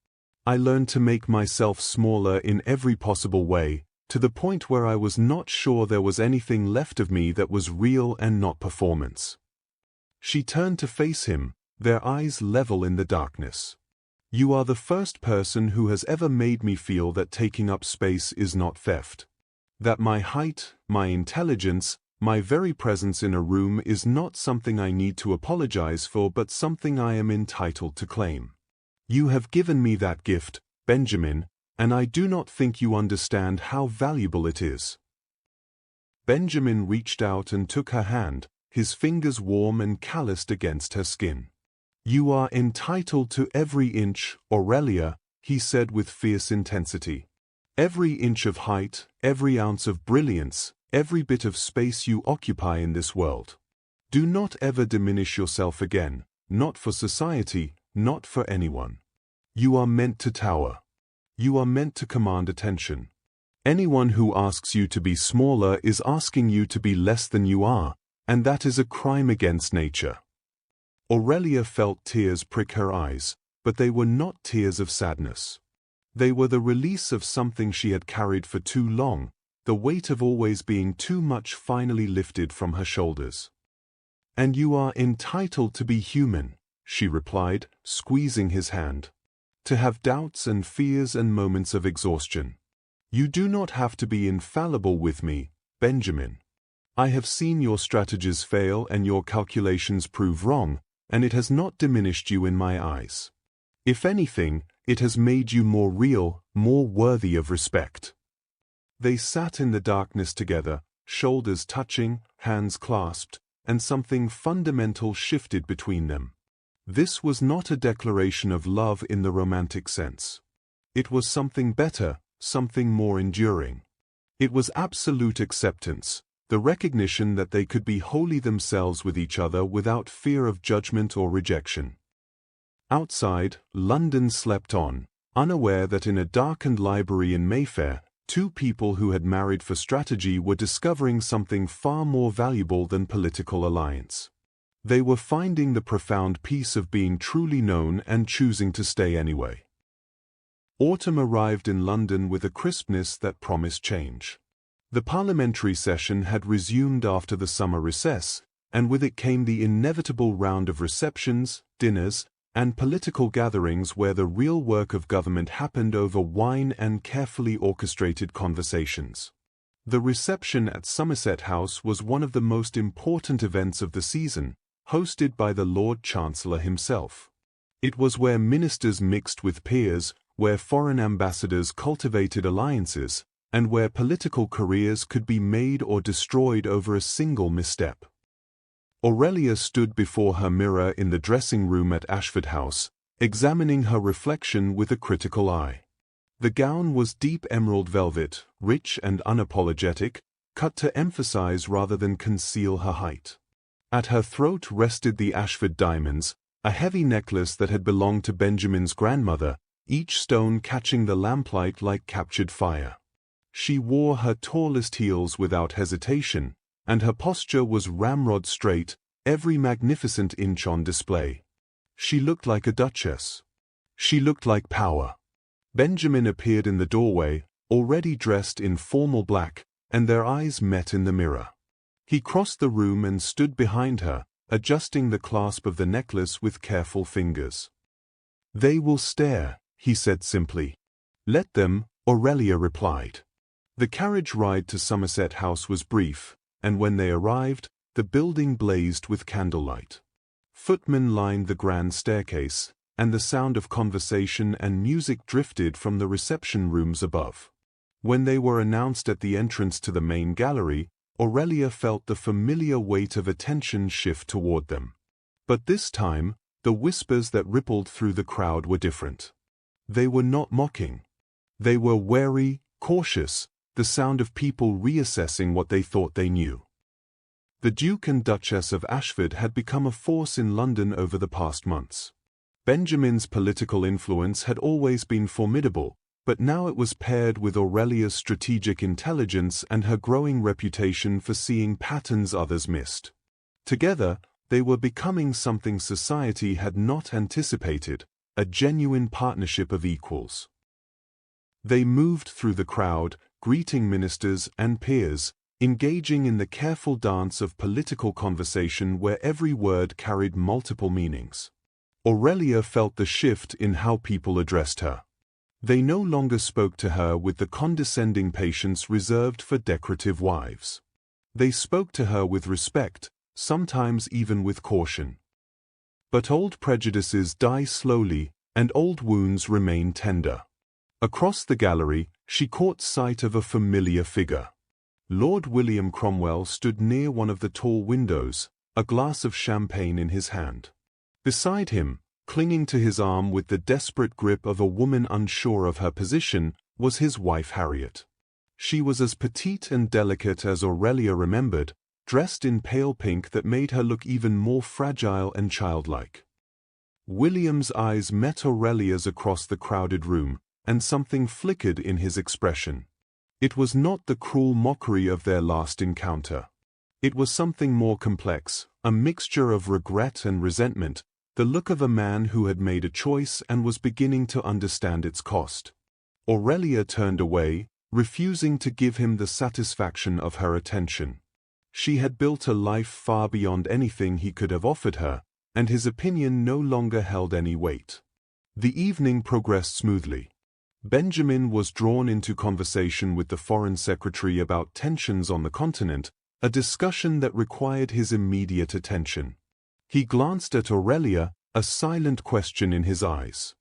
I learned to make myself smaller in every possible way, to the point where I was not sure there was anything left of me that was real and not performance. She turned to face him, their eyes level in the darkness. You are the first person who has ever made me feel that taking up space is not theft. That my height, my intelligence, my very presence in a room is not something I need to apologize for but something I am entitled to claim. You have given me that gift, Benjamin, and I do not think you understand how valuable it is. Benjamin reached out and took her hand, his fingers warm and calloused against her skin. You are entitled to every inch, Aurelia, he said with fierce intensity. Every inch of height, every ounce of brilliance, every bit of space you occupy in this world. Do not ever diminish yourself again, not for society, not for anyone. You are meant to tower. You are meant to command attention. Anyone who asks you to be smaller is asking you to be less than you are, and that is a crime against nature. Aurelia felt tears prick her eyes, but they were not tears of sadness. They were the release of something she had carried for too long, the weight of always being too much finally lifted from her shoulders. And you are entitled to be human, she replied, squeezing his hand. To have doubts and fears and moments of exhaustion. You do not have to be infallible with me, Benjamin. I have seen your strategies fail and your calculations prove wrong, and it has not diminished you in my eyes. If anything, it has made you more real, more worthy of respect. They sat in the darkness together, shoulders touching, hands clasped, and something fundamental shifted between them. This was not a declaration of love in the romantic sense. It was something better, something more enduring. It was absolute acceptance, the recognition that they could be wholly themselves with each other without fear of judgment or rejection. Outside, London slept on, unaware that in a darkened library in Mayfair, two people who had married for strategy were discovering something far more valuable than political alliance. They were finding the profound peace of being truly known and choosing to stay anyway. Autumn arrived in London with a crispness that promised change. The parliamentary session had resumed after the summer recess, and with it came the inevitable round of receptions, dinners, and political gatherings where the real work of government happened over wine and carefully orchestrated conversations. The reception at Somerset House was one of the most important events of the season, hosted by the Lord Chancellor himself. It was where ministers mixed with peers, where foreign ambassadors cultivated alliances, and where political careers could be made or destroyed over a single misstep. Aurelia stood before her mirror in the dressing room at Ashford House, examining her reflection with a critical eye. The gown was deep emerald velvet, rich and unapologetic, cut to emphasize rather than conceal her height. At her throat rested the Ashford diamonds, a heavy necklace that had belonged to Benjamin's grandmother, each stone catching the lamplight like captured fire. She wore her tallest heels without hesitation, and her posture was ramrod straight, every magnificent inch on display. She looked like a duchess. She looked like power. Benjamin appeared in the doorway, already dressed in formal black, and their eyes met in the mirror. He crossed the room and stood behind her, adjusting the clasp of the necklace with careful fingers. "They will stare," he said simply. "Let them," Aurelia replied. The carriage ride to Somerset House was brief, and when they arrived, the building blazed with candlelight. Footmen lined the grand staircase, and the sound of conversation and music drifted from the reception rooms above. When they were announced at the entrance to the main gallery, Aurelia felt the familiar weight of attention shift toward them. But this time, the whispers that rippled through the crowd were different. They were not mocking. They were wary, cautious, the sound of people reassessing what they thought they knew. The Duke and Duchess of Ashford had become a force in London over the past months. Benjamin's political influence had always been formidable, but now it was paired with Aurelia's strategic intelligence and her growing reputation for seeing patterns others missed. Together, they were becoming something society had not anticipated, a genuine partnership of equals. They moved through the crowd, greeting ministers and peers, engaging in the careful dance of political conversation where every word carried multiple meanings. Aurelia felt the shift in how people addressed her. They no longer spoke to her with the condescending patience reserved for decorative wives. They spoke to her with respect, sometimes even with caution. But old prejudices die slowly, and old wounds remain tender. Across the gallery, she caught sight of a familiar figure. Lord William Cromwell stood near one of the tall windows, a glass of champagne in his hand. Beside him, clinging to his arm with the desperate grip of a woman unsure of her position, was his wife Harriet. She was as petite and delicate as Aurelia remembered, dressed in pale pink that made her look even more fragile and childlike. William's eyes met Aurelia's across the crowded room, and something flickered in his expression. It was not the cruel mockery of their last encounter. It was something more complex, a mixture of regret and resentment, the look of a man who had made a choice and was beginning to understand its cost. Aurelia turned away, refusing to give him the satisfaction of her attention. She had built a life far beyond anything he could have offered her, and his opinion no longer held any weight. The evening progressed smoothly. Benjamin was drawn into conversation with the Foreign Secretary about tensions on the continent, a discussion that required his immediate attention. He glanced at Aurelia, a silent question in his eyes.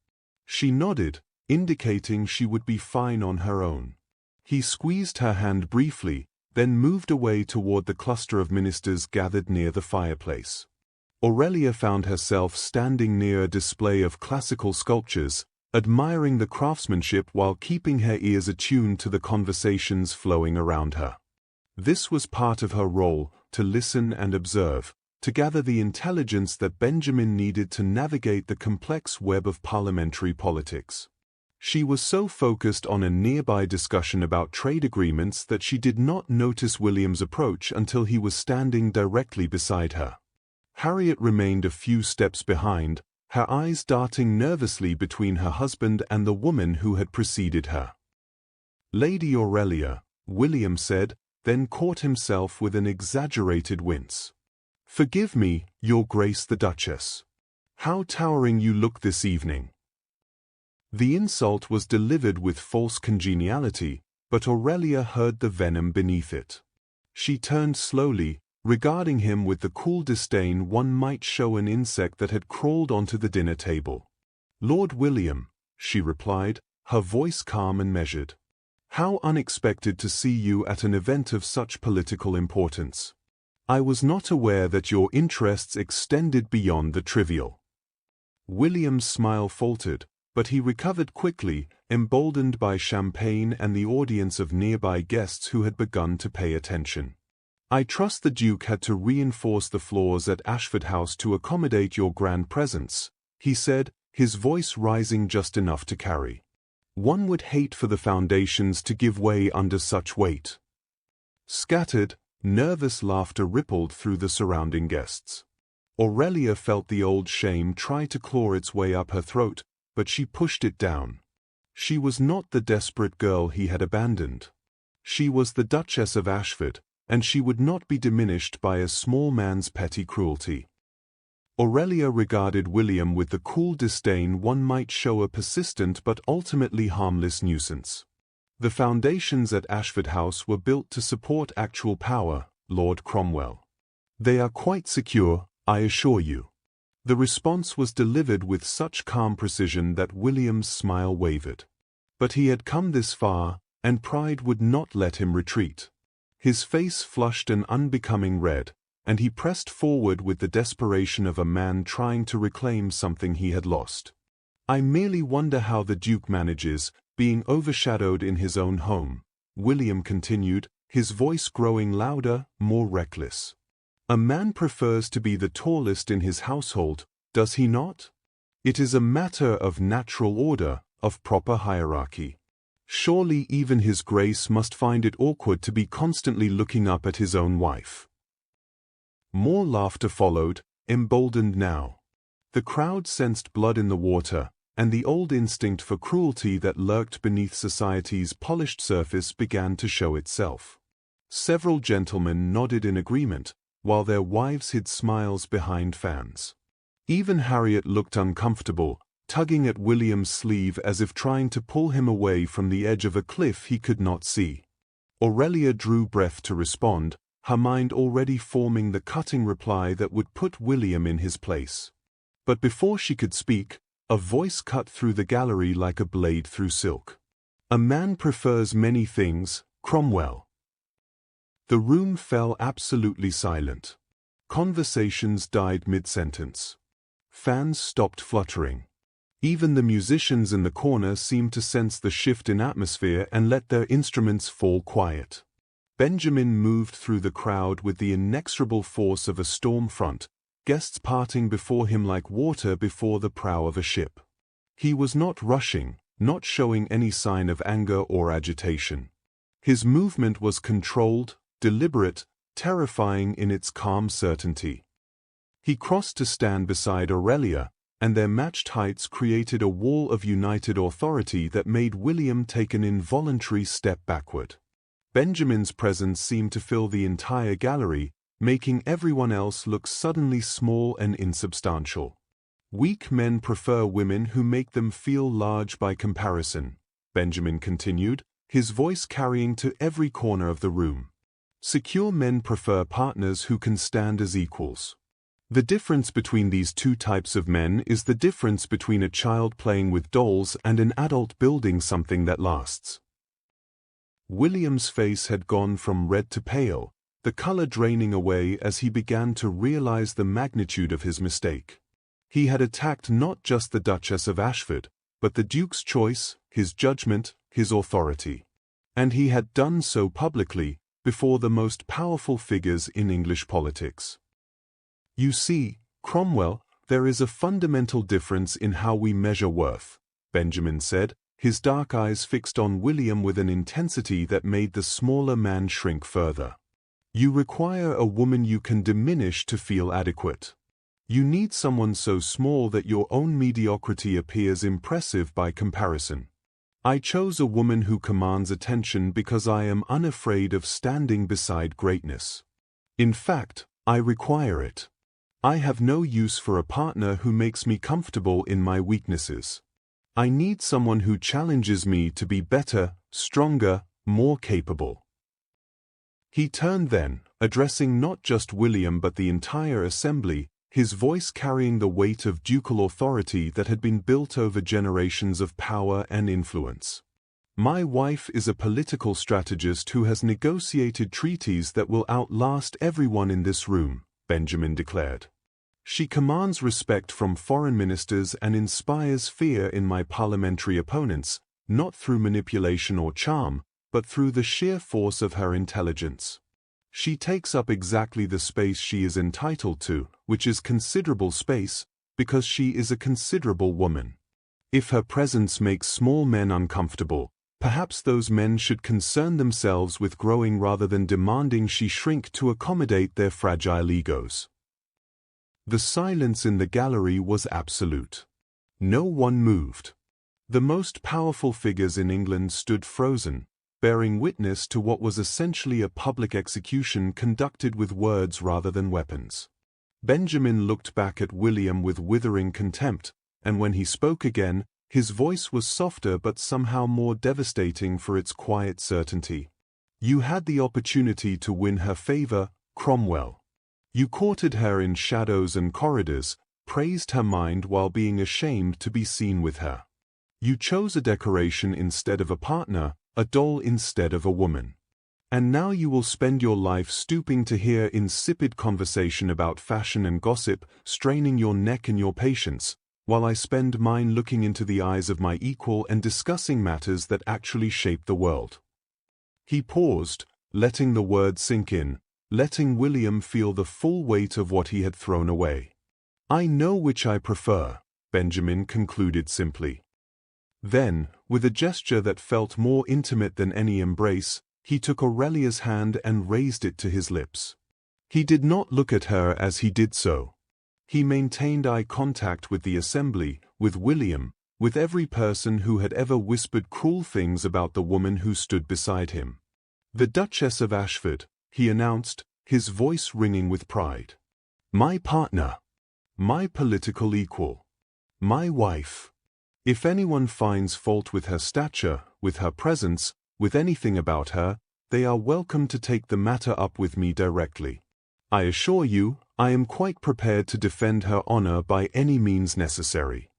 She nodded, indicating she would be fine on her own. He squeezed her hand briefly, then moved away toward the cluster of ministers gathered near the fireplace. Aurelia found herself standing near a display of classical sculptures, admiring the craftsmanship while keeping her ears attuned to the conversations flowing around her. This was part of her role, to listen and observe, to gather the intelligence that Benjamin needed to navigate the complex web of parliamentary politics. She was so focused on a nearby discussion about trade agreements that she did not notice William's approach until he was standing directly beside her. Harriet remained a few steps behind, her eyes darting nervously between her husband and the woman who had preceded her. "Lady Aurelia," William said, then caught himself with an exaggerated wince. "Forgive me, Your Grace the Duchess. How towering you look this evening." The insult was delivered with false congeniality, but Aurelia heard the venom beneath it. She turned slowly, regarding him with the cool disdain one might show an insect that had crawled onto the dinner table. "Lord William," she replied, her voice calm and measured. "How unexpected to see you at an event of such political importance. I was not aware that your interests extended beyond the trivial." William's smile faltered, but he recovered quickly, emboldened by champagne and the audience of nearby guests who had begun to pay attention. "I trust the Duke had to reinforce the floors at Ashford House to accommodate your grand presence," he said, his voice rising just enough to carry. "One would hate for the foundations to give way under such weight." Scattered, nervous laughter rippled through the surrounding guests. Aurelia felt the old shame try to claw its way up her throat, but she pushed it down. She was not the desperate girl he had abandoned. She was the Duchess of Ashford, and she would not be diminished by a small man's petty cruelty. Aurelia regarded William with the cool disdain one might show a persistent but ultimately harmless nuisance. The foundations at Ashford House were built to support actual power, Lord Cromwell. They are quite secure, I assure you. The response was delivered with such calm precision that William's smile wavered. But he had come this far, and pride would not let him retreat. His face flushed an unbecoming red, and he pressed forward with the desperation of a man trying to reclaim something he had lost. I merely wonder how the Duke manages, being overshadowed in his own home, William continued, his voice growing louder, more reckless. A man prefers to be the tallest in his household, does he not? It is a matter of natural order, of proper hierarchy. Surely even His Grace must find it awkward to be constantly looking up at his own wife. More laughter followed, emboldened now. The crowd sensed blood in the water, and the old instinct for cruelty that lurked beneath society's polished surface began to show itself. Several gentlemen nodded in agreement, while their wives hid smiles behind fans. Even Harriet looked uncomfortable, tugging at William's sleeve as if trying to pull him away from the edge of a cliff he could not see. Aurelia drew breath to respond, her mind already forming the cutting reply that would put William in his place. But before she could speak, a voice cut through the gallery like a blade through silk. A man prefers many things, Cromwell. The room fell absolutely silent. Conversations died mid-sentence. Fans stopped fluttering. Even the musicians in the corner seemed to sense the shift in atmosphere and let their instruments fall quiet. Benjamin moved through the crowd with the inexorable force of a storm front, guests parting before him like water before the prow of a ship. He was not rushing, not showing any sign of anger or agitation. His movement was controlled, deliberate, terrifying in its calm certainty. He crossed to stand beside Aurelia, and their matched heights created a wall of united authority that made William take an involuntary step backward. Benjamin's presence seemed to fill the entire gallery, making everyone else look suddenly small and insubstantial. Weak men prefer women who make them feel large by comparison, Benjamin continued, his voice carrying to every corner of the room. Secure men prefer partners who can stand as equals. The difference between these two types of men is the difference between a child playing with dolls and an adult building something that lasts. William's face had gone from red to pale, the color draining away as he began to realize the magnitude of his mistake. He had attacked not just the Duchess of Ashford, but the Duke's choice, his judgment, his authority. And he had done so publicly, before the most powerful figures in English politics. You see, Cromwell, there is a fundamental difference in how we measure worth, Benjamin said, his dark eyes fixed on William with an intensity that made the smaller man shrink further. You require a woman you can diminish to feel adequate. You need someone so small that your own mediocrity appears impressive by comparison. I chose a woman who commands attention because I am unafraid of standing beside greatness. In fact, I require it. I have no use for a partner who makes me comfortable in my weaknesses. I need someone who challenges me to be better, stronger, more capable. He turned then, addressing not just William but the entire assembly, his voice carrying the weight of ducal authority that had been built over generations of power and influence. My wife is a political strategist who has negotiated treaties that will outlast everyone in this room, Benjamin declared. She commands respect from foreign ministers and inspires fear in my parliamentary opponents, not through manipulation or charm, but through the sheer force of her intelligence. She takes up exactly the space she is entitled to, which is considerable space, because she is a considerable woman. If her presence makes small men uncomfortable, perhaps those men should concern themselves with growing rather than demanding she shrink to accommodate their fragile egos. The silence in the gallery was absolute. No one moved. The most powerful figures in England stood frozen, bearing witness to what was essentially a public execution conducted with words rather than weapons. Benjamin looked back at William with withering contempt, and when he spoke again, His voice was softer but somehow more devastating for its quiet certainty. "You had the opportunity to win her favor, Cromwell. You courted her in shadows and corridors, praised her mind while being ashamed to be seen with her. You chose a decoration instead of a partner, a doll instead of a woman. And now you will spend your life stooping to hear insipid conversation about fashion and gossip, straining your neck and your patience, while I spend mine looking into the eyes of my equal and discussing matters that actually shape the world." He paused, letting the words sink in, letting William feel the full weight of what he had thrown away. "I know which I prefer," Benjamin concluded simply. Then, with a gesture that felt more intimate than any embrace, he took Aurelia's hand and raised it to his lips. He did not look at her as he did so. He maintained eye contact with the assembly, with William, with every person who had ever whispered cruel things about the woman who stood beside him. "The Duchess of Ashford," he announced, his voice ringing with pride. "My partner. My political equal. My wife. If anyone finds fault with her stature, with her presence, with anything about her, they are welcome to take the matter up with me directly. I assure you, I am quite prepared to defend her honor by any means necessary."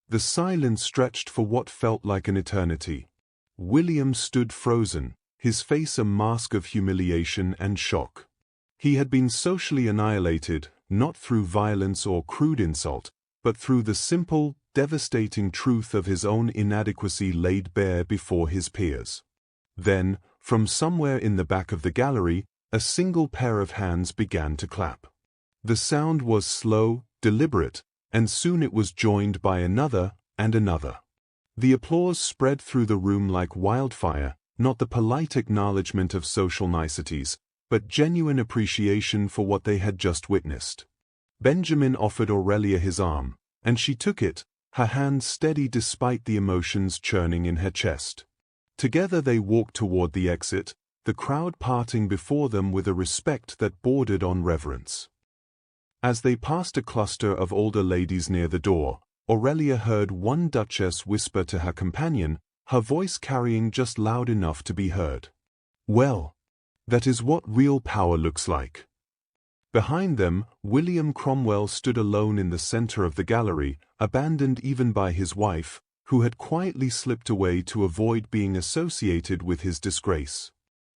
The silence stretched for what felt like an eternity. William stood frozen, his face a mask of humiliation and shock. He had been socially annihilated, not through violence or crude insult, but through the simple, devastating truth of his own inadequacy laid bare before his peers. Then, from somewhere in the back of the gallery, a single pair of hands began to clap. The sound was slow, deliberate, and soon it was joined by another and another. The applause spread through the room like wildfire, not the polite acknowledgement of social niceties, but genuine appreciation for what they had just witnessed. Benjamin offered Aurelia his arm, and she took it, her hand steady despite the emotions churning in her chest. Together they walked toward the exit, the crowd parting before them with a respect that bordered on reverence. As they passed a cluster of older ladies near the door, Aurelia heard one duchess whisper to her companion, her voice carrying just loud enough to be heard. "Well, that is what real power looks like." Behind them, William Cromwell stood alone in the center of the gallery, abandoned even by his wife, who had quietly slipped away to avoid being associated with his disgrace.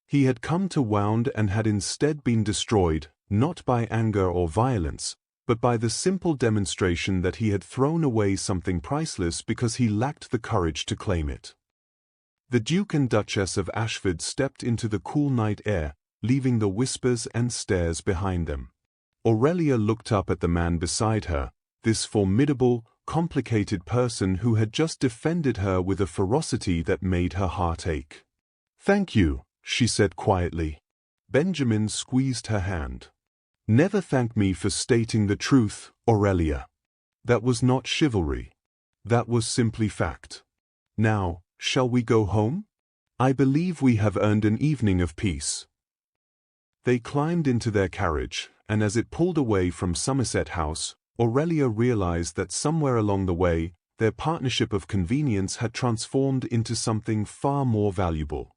He had come to wound and had instead been destroyed, not by anger or violence, but by the simple demonstration that he had thrown away something priceless because he lacked the courage to claim it. The Duke and Duchess of Ashford stepped into the cool night air, leaving the whispers and stares behind them. Aurelia looked up at the man beside her, this formidable, complicated person who had just defended her with a ferocity that made her heart ache. "Thank you," she said quietly. Benjamin squeezed her hand. "Never thank me for stating the truth, Aurelia. That was not chivalry. That was simply fact. Now, shall we go home? I believe we have earned an evening of peace." They climbed into their carriage, and as it pulled away from Somerset House, Aurelia realized that somewhere along the way, their partnership of convenience had transformed into something far more valuable.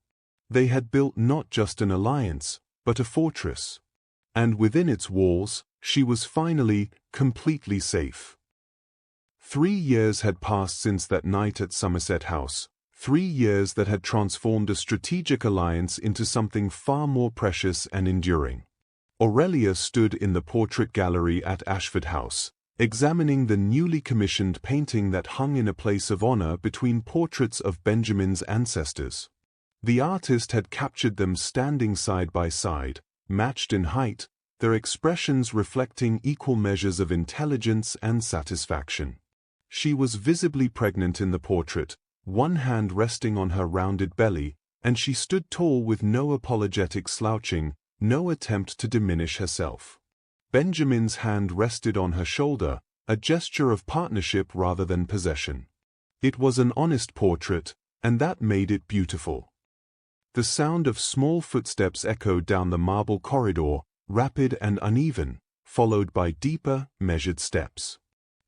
They had built not just an alliance, but a fortress. And within its walls, she was finally, completely safe. 3 years had passed since that night at Somerset House, 3 years that had transformed a strategic alliance into something far more precious and enduring. Aurelia stood in the portrait gallery at Ashford House, examining the newly commissioned painting that hung in a place of honor between portraits of Benjamin's ancestors. The artist had captured them standing side by side, matched in height, their expressions reflecting equal measures of intelligence and satisfaction. She was visibly pregnant in the portrait, one hand resting on her rounded belly, and she stood tall with no apologetic slouching, no attempt to diminish herself. Benjamin's hand rested on her shoulder, a gesture of partnership rather than possession. It was an honest portrait, and that made it beautiful. The sound of small footsteps echoed down the marble corridor, rapid and uneven, followed by deeper, measured steps.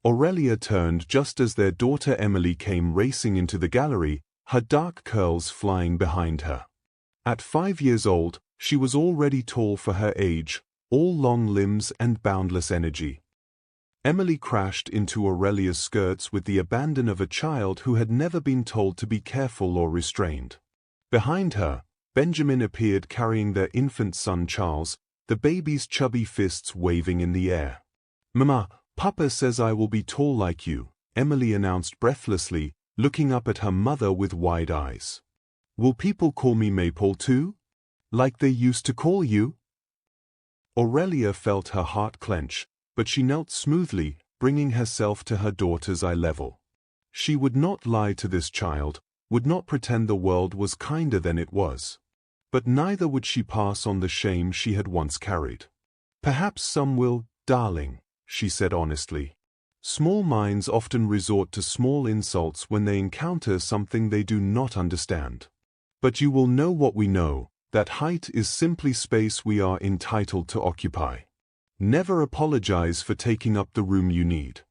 Aurelia turned just as their daughter Emily came racing into the gallery, her dark curls flying behind her. At 5 years old, she was already tall for her age, all long limbs and boundless energy. Emily crashed into Aurelia's skirts with the abandon of a child who had never been told to be careful or restrained. Behind her, Benjamin appeared carrying their infant son Charles, the baby's chubby fists waving in the air. "Mama, Papa says I will be tall like you," Emily announced breathlessly, looking up at her mother with wide eyes. "Will people call me Maypole too? Like they used to call you?" Aurelia felt her heart clench, but she knelt smoothly, bringing herself to her daughter's eye level. She would not lie to this child, would not pretend the world was kinder than it was. But neither would she pass on the shame she had once carried. "Perhaps some will, darling," she said honestly. "Small minds often resort to small insults when they encounter something they do not understand. But you will know what we know, that height is simply space we are entitled to occupy. Never apologize for taking up the room you need."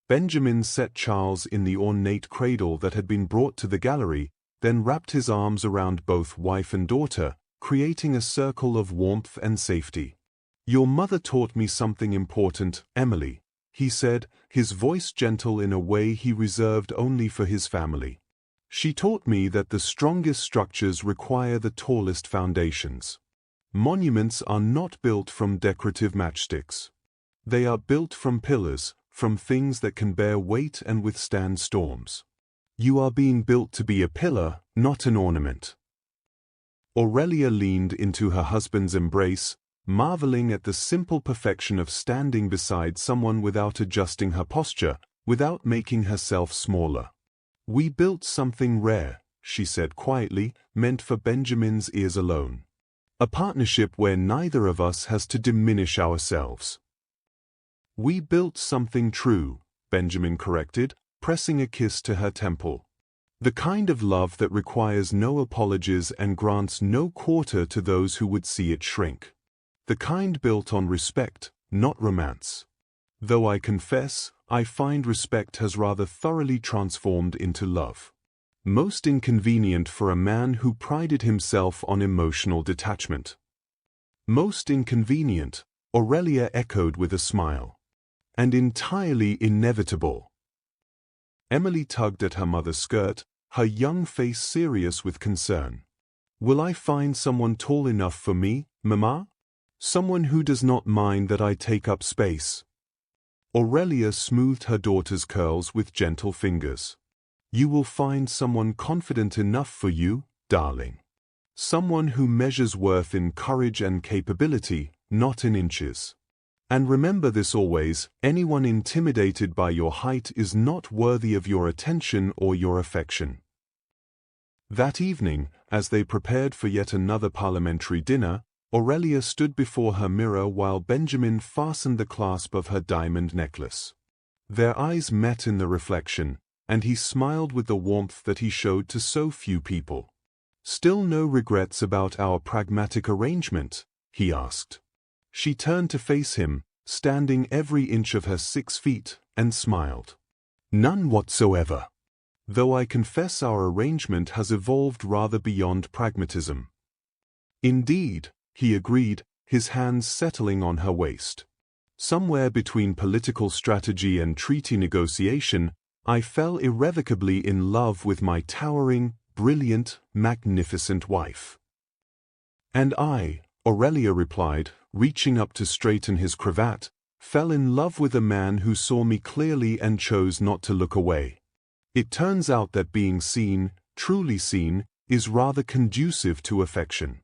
Benjamin set Charles in the ornate cradle that had been brought to the gallery, then wrapped his arms around both wife and daughter, creating a circle of warmth and safety. "Your mother taught me something important, Emily," he said, his voice gentle in a way he reserved only for his family. "She taught me that the strongest structures require the tallest foundations. Monuments are not built from decorative matchsticks. They are built from pillars, from things that can bear weight and withstand storms. You are being built to be a pillar, not an ornament." Aurelia leaned into her husband's embrace, marveling at the simple perfection of standing beside someone without adjusting her posture, without making herself smaller. "We built something rare," she said quietly, meant for Benjamin's ears alone. "A partnership where neither of us has to diminish ourselves." "We built something true," Benjamin corrected, pressing a kiss to her temple. "The kind of love that requires no apologies and grants no quarter to those who would see it shrink. The kind built on respect, not romance. Though I confess, I find respect has rather thoroughly transformed into love. Most inconvenient for a man who prided himself on emotional detachment." "Most inconvenient," Aurelia echoed with a smile. "And entirely inevitable." Emily tugged at her mother's skirt, her young face serious with concern. "Will I find someone tall enough for me, Mama? Someone who does not mind that I take up space?" Aurelia smoothed her daughter's curls with gentle fingers. "You will find someone confident enough for you, darling. Someone who measures worth in courage and capability, not in inches. And remember this always, anyone intimidated by your height is not worthy of your attention or your affection." That evening, as they prepared for yet another parliamentary dinner, Aurelia stood before her mirror while Benjamin fastened the clasp of her diamond necklace. Their eyes met in the reflection, and he smiled with the warmth that he showed to so few people. "Still no regrets about our pragmatic arrangement?" he asked. She turned to face him, standing every inch of her 6 feet, and smiled. "None whatsoever. Though I confess our arrangement has evolved rather beyond pragmatism." "Indeed," he agreed, his hands settling on her waist. "Somewhere between political strategy and treaty negotiation, I fell irrevocably in love with my towering, brilliant, magnificent wife." "And I," Aurelia replied, reaching up to straighten his cravat, "fell in love with a man who saw me clearly and chose not to look away. It turns out that being seen, truly seen, is rather conducive to affection."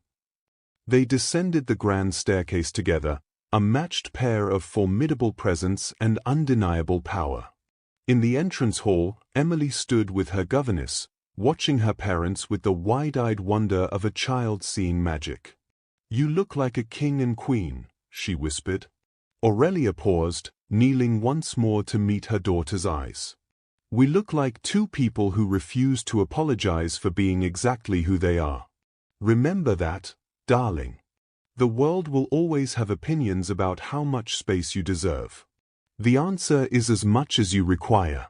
They descended the grand staircase together, a matched pair of formidable presence and undeniable power. In the entrance hall, Emily stood with her governess, watching her parents with the wide-eyed wonder of a child seeing magic. "You look like a king and queen," she whispered. Aurelia paused, kneeling once more to meet her daughter's eyes. "We look like two people who refuse to apologize for being exactly who they are. Remember that, darling. The world will always have opinions about how much space you deserve. The answer is as much as you require.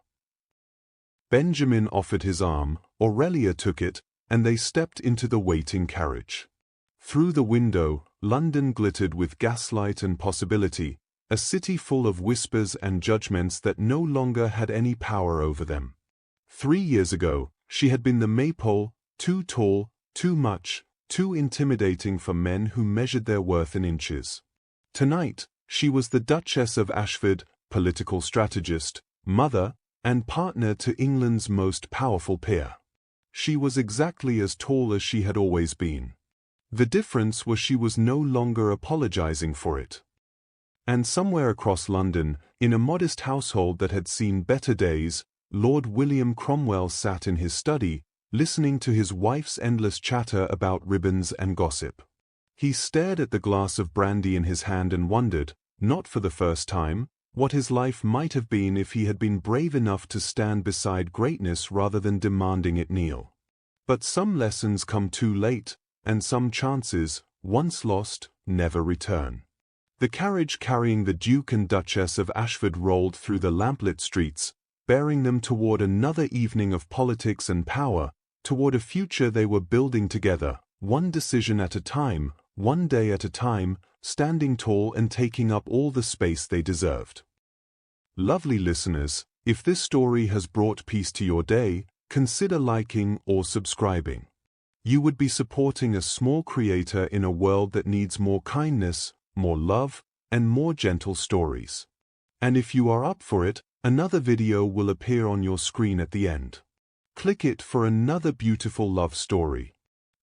Benjamin offered his arm, Aurelia took it, and they stepped into the waiting carriage. Through the window, London glittered with gaslight and possibility, a city full of whispers and judgments that no longer had any power over them. 3 years ago, she had been the Maypole, too tall, too much, too intimidating for men who measured their worth in inches. Tonight, she was the Duchess of Ashford, political strategist, mother, and partner to England's most powerful peer. She was exactly as tall as she had always been. The difference was she was no longer apologizing for it. And somewhere across London, in a modest household that had seen better days, Lord William Cromwell sat in his study, listening to his wife's endless chatter about ribbons and gossip. He stared at the glass of brandy in his hand and wondered, not for the first time, what his life might have been if he had been brave enough to stand beside greatness rather than demanding it kneel. But some lessons come too late, and some chances, once lost, never return. The carriage carrying the Duke and Duchess of Ashford rolled through the lamplit streets, bearing them toward another evening of politics and power, toward a future they were building together, one decision at a time, one day at a time, standing tall and taking up all the space they deserved. Lovely listeners, if this story has brought peace to your day, consider liking or subscribing. You would be supporting a small creator in a world that needs more kindness, more love, and more gentle stories. And if you are up for it, another video will appear on your screen at the end. Click it for another beautiful love story.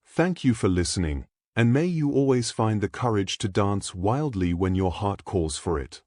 Thank you for listening, and may you always find the courage to dance wildly when your heart calls for it.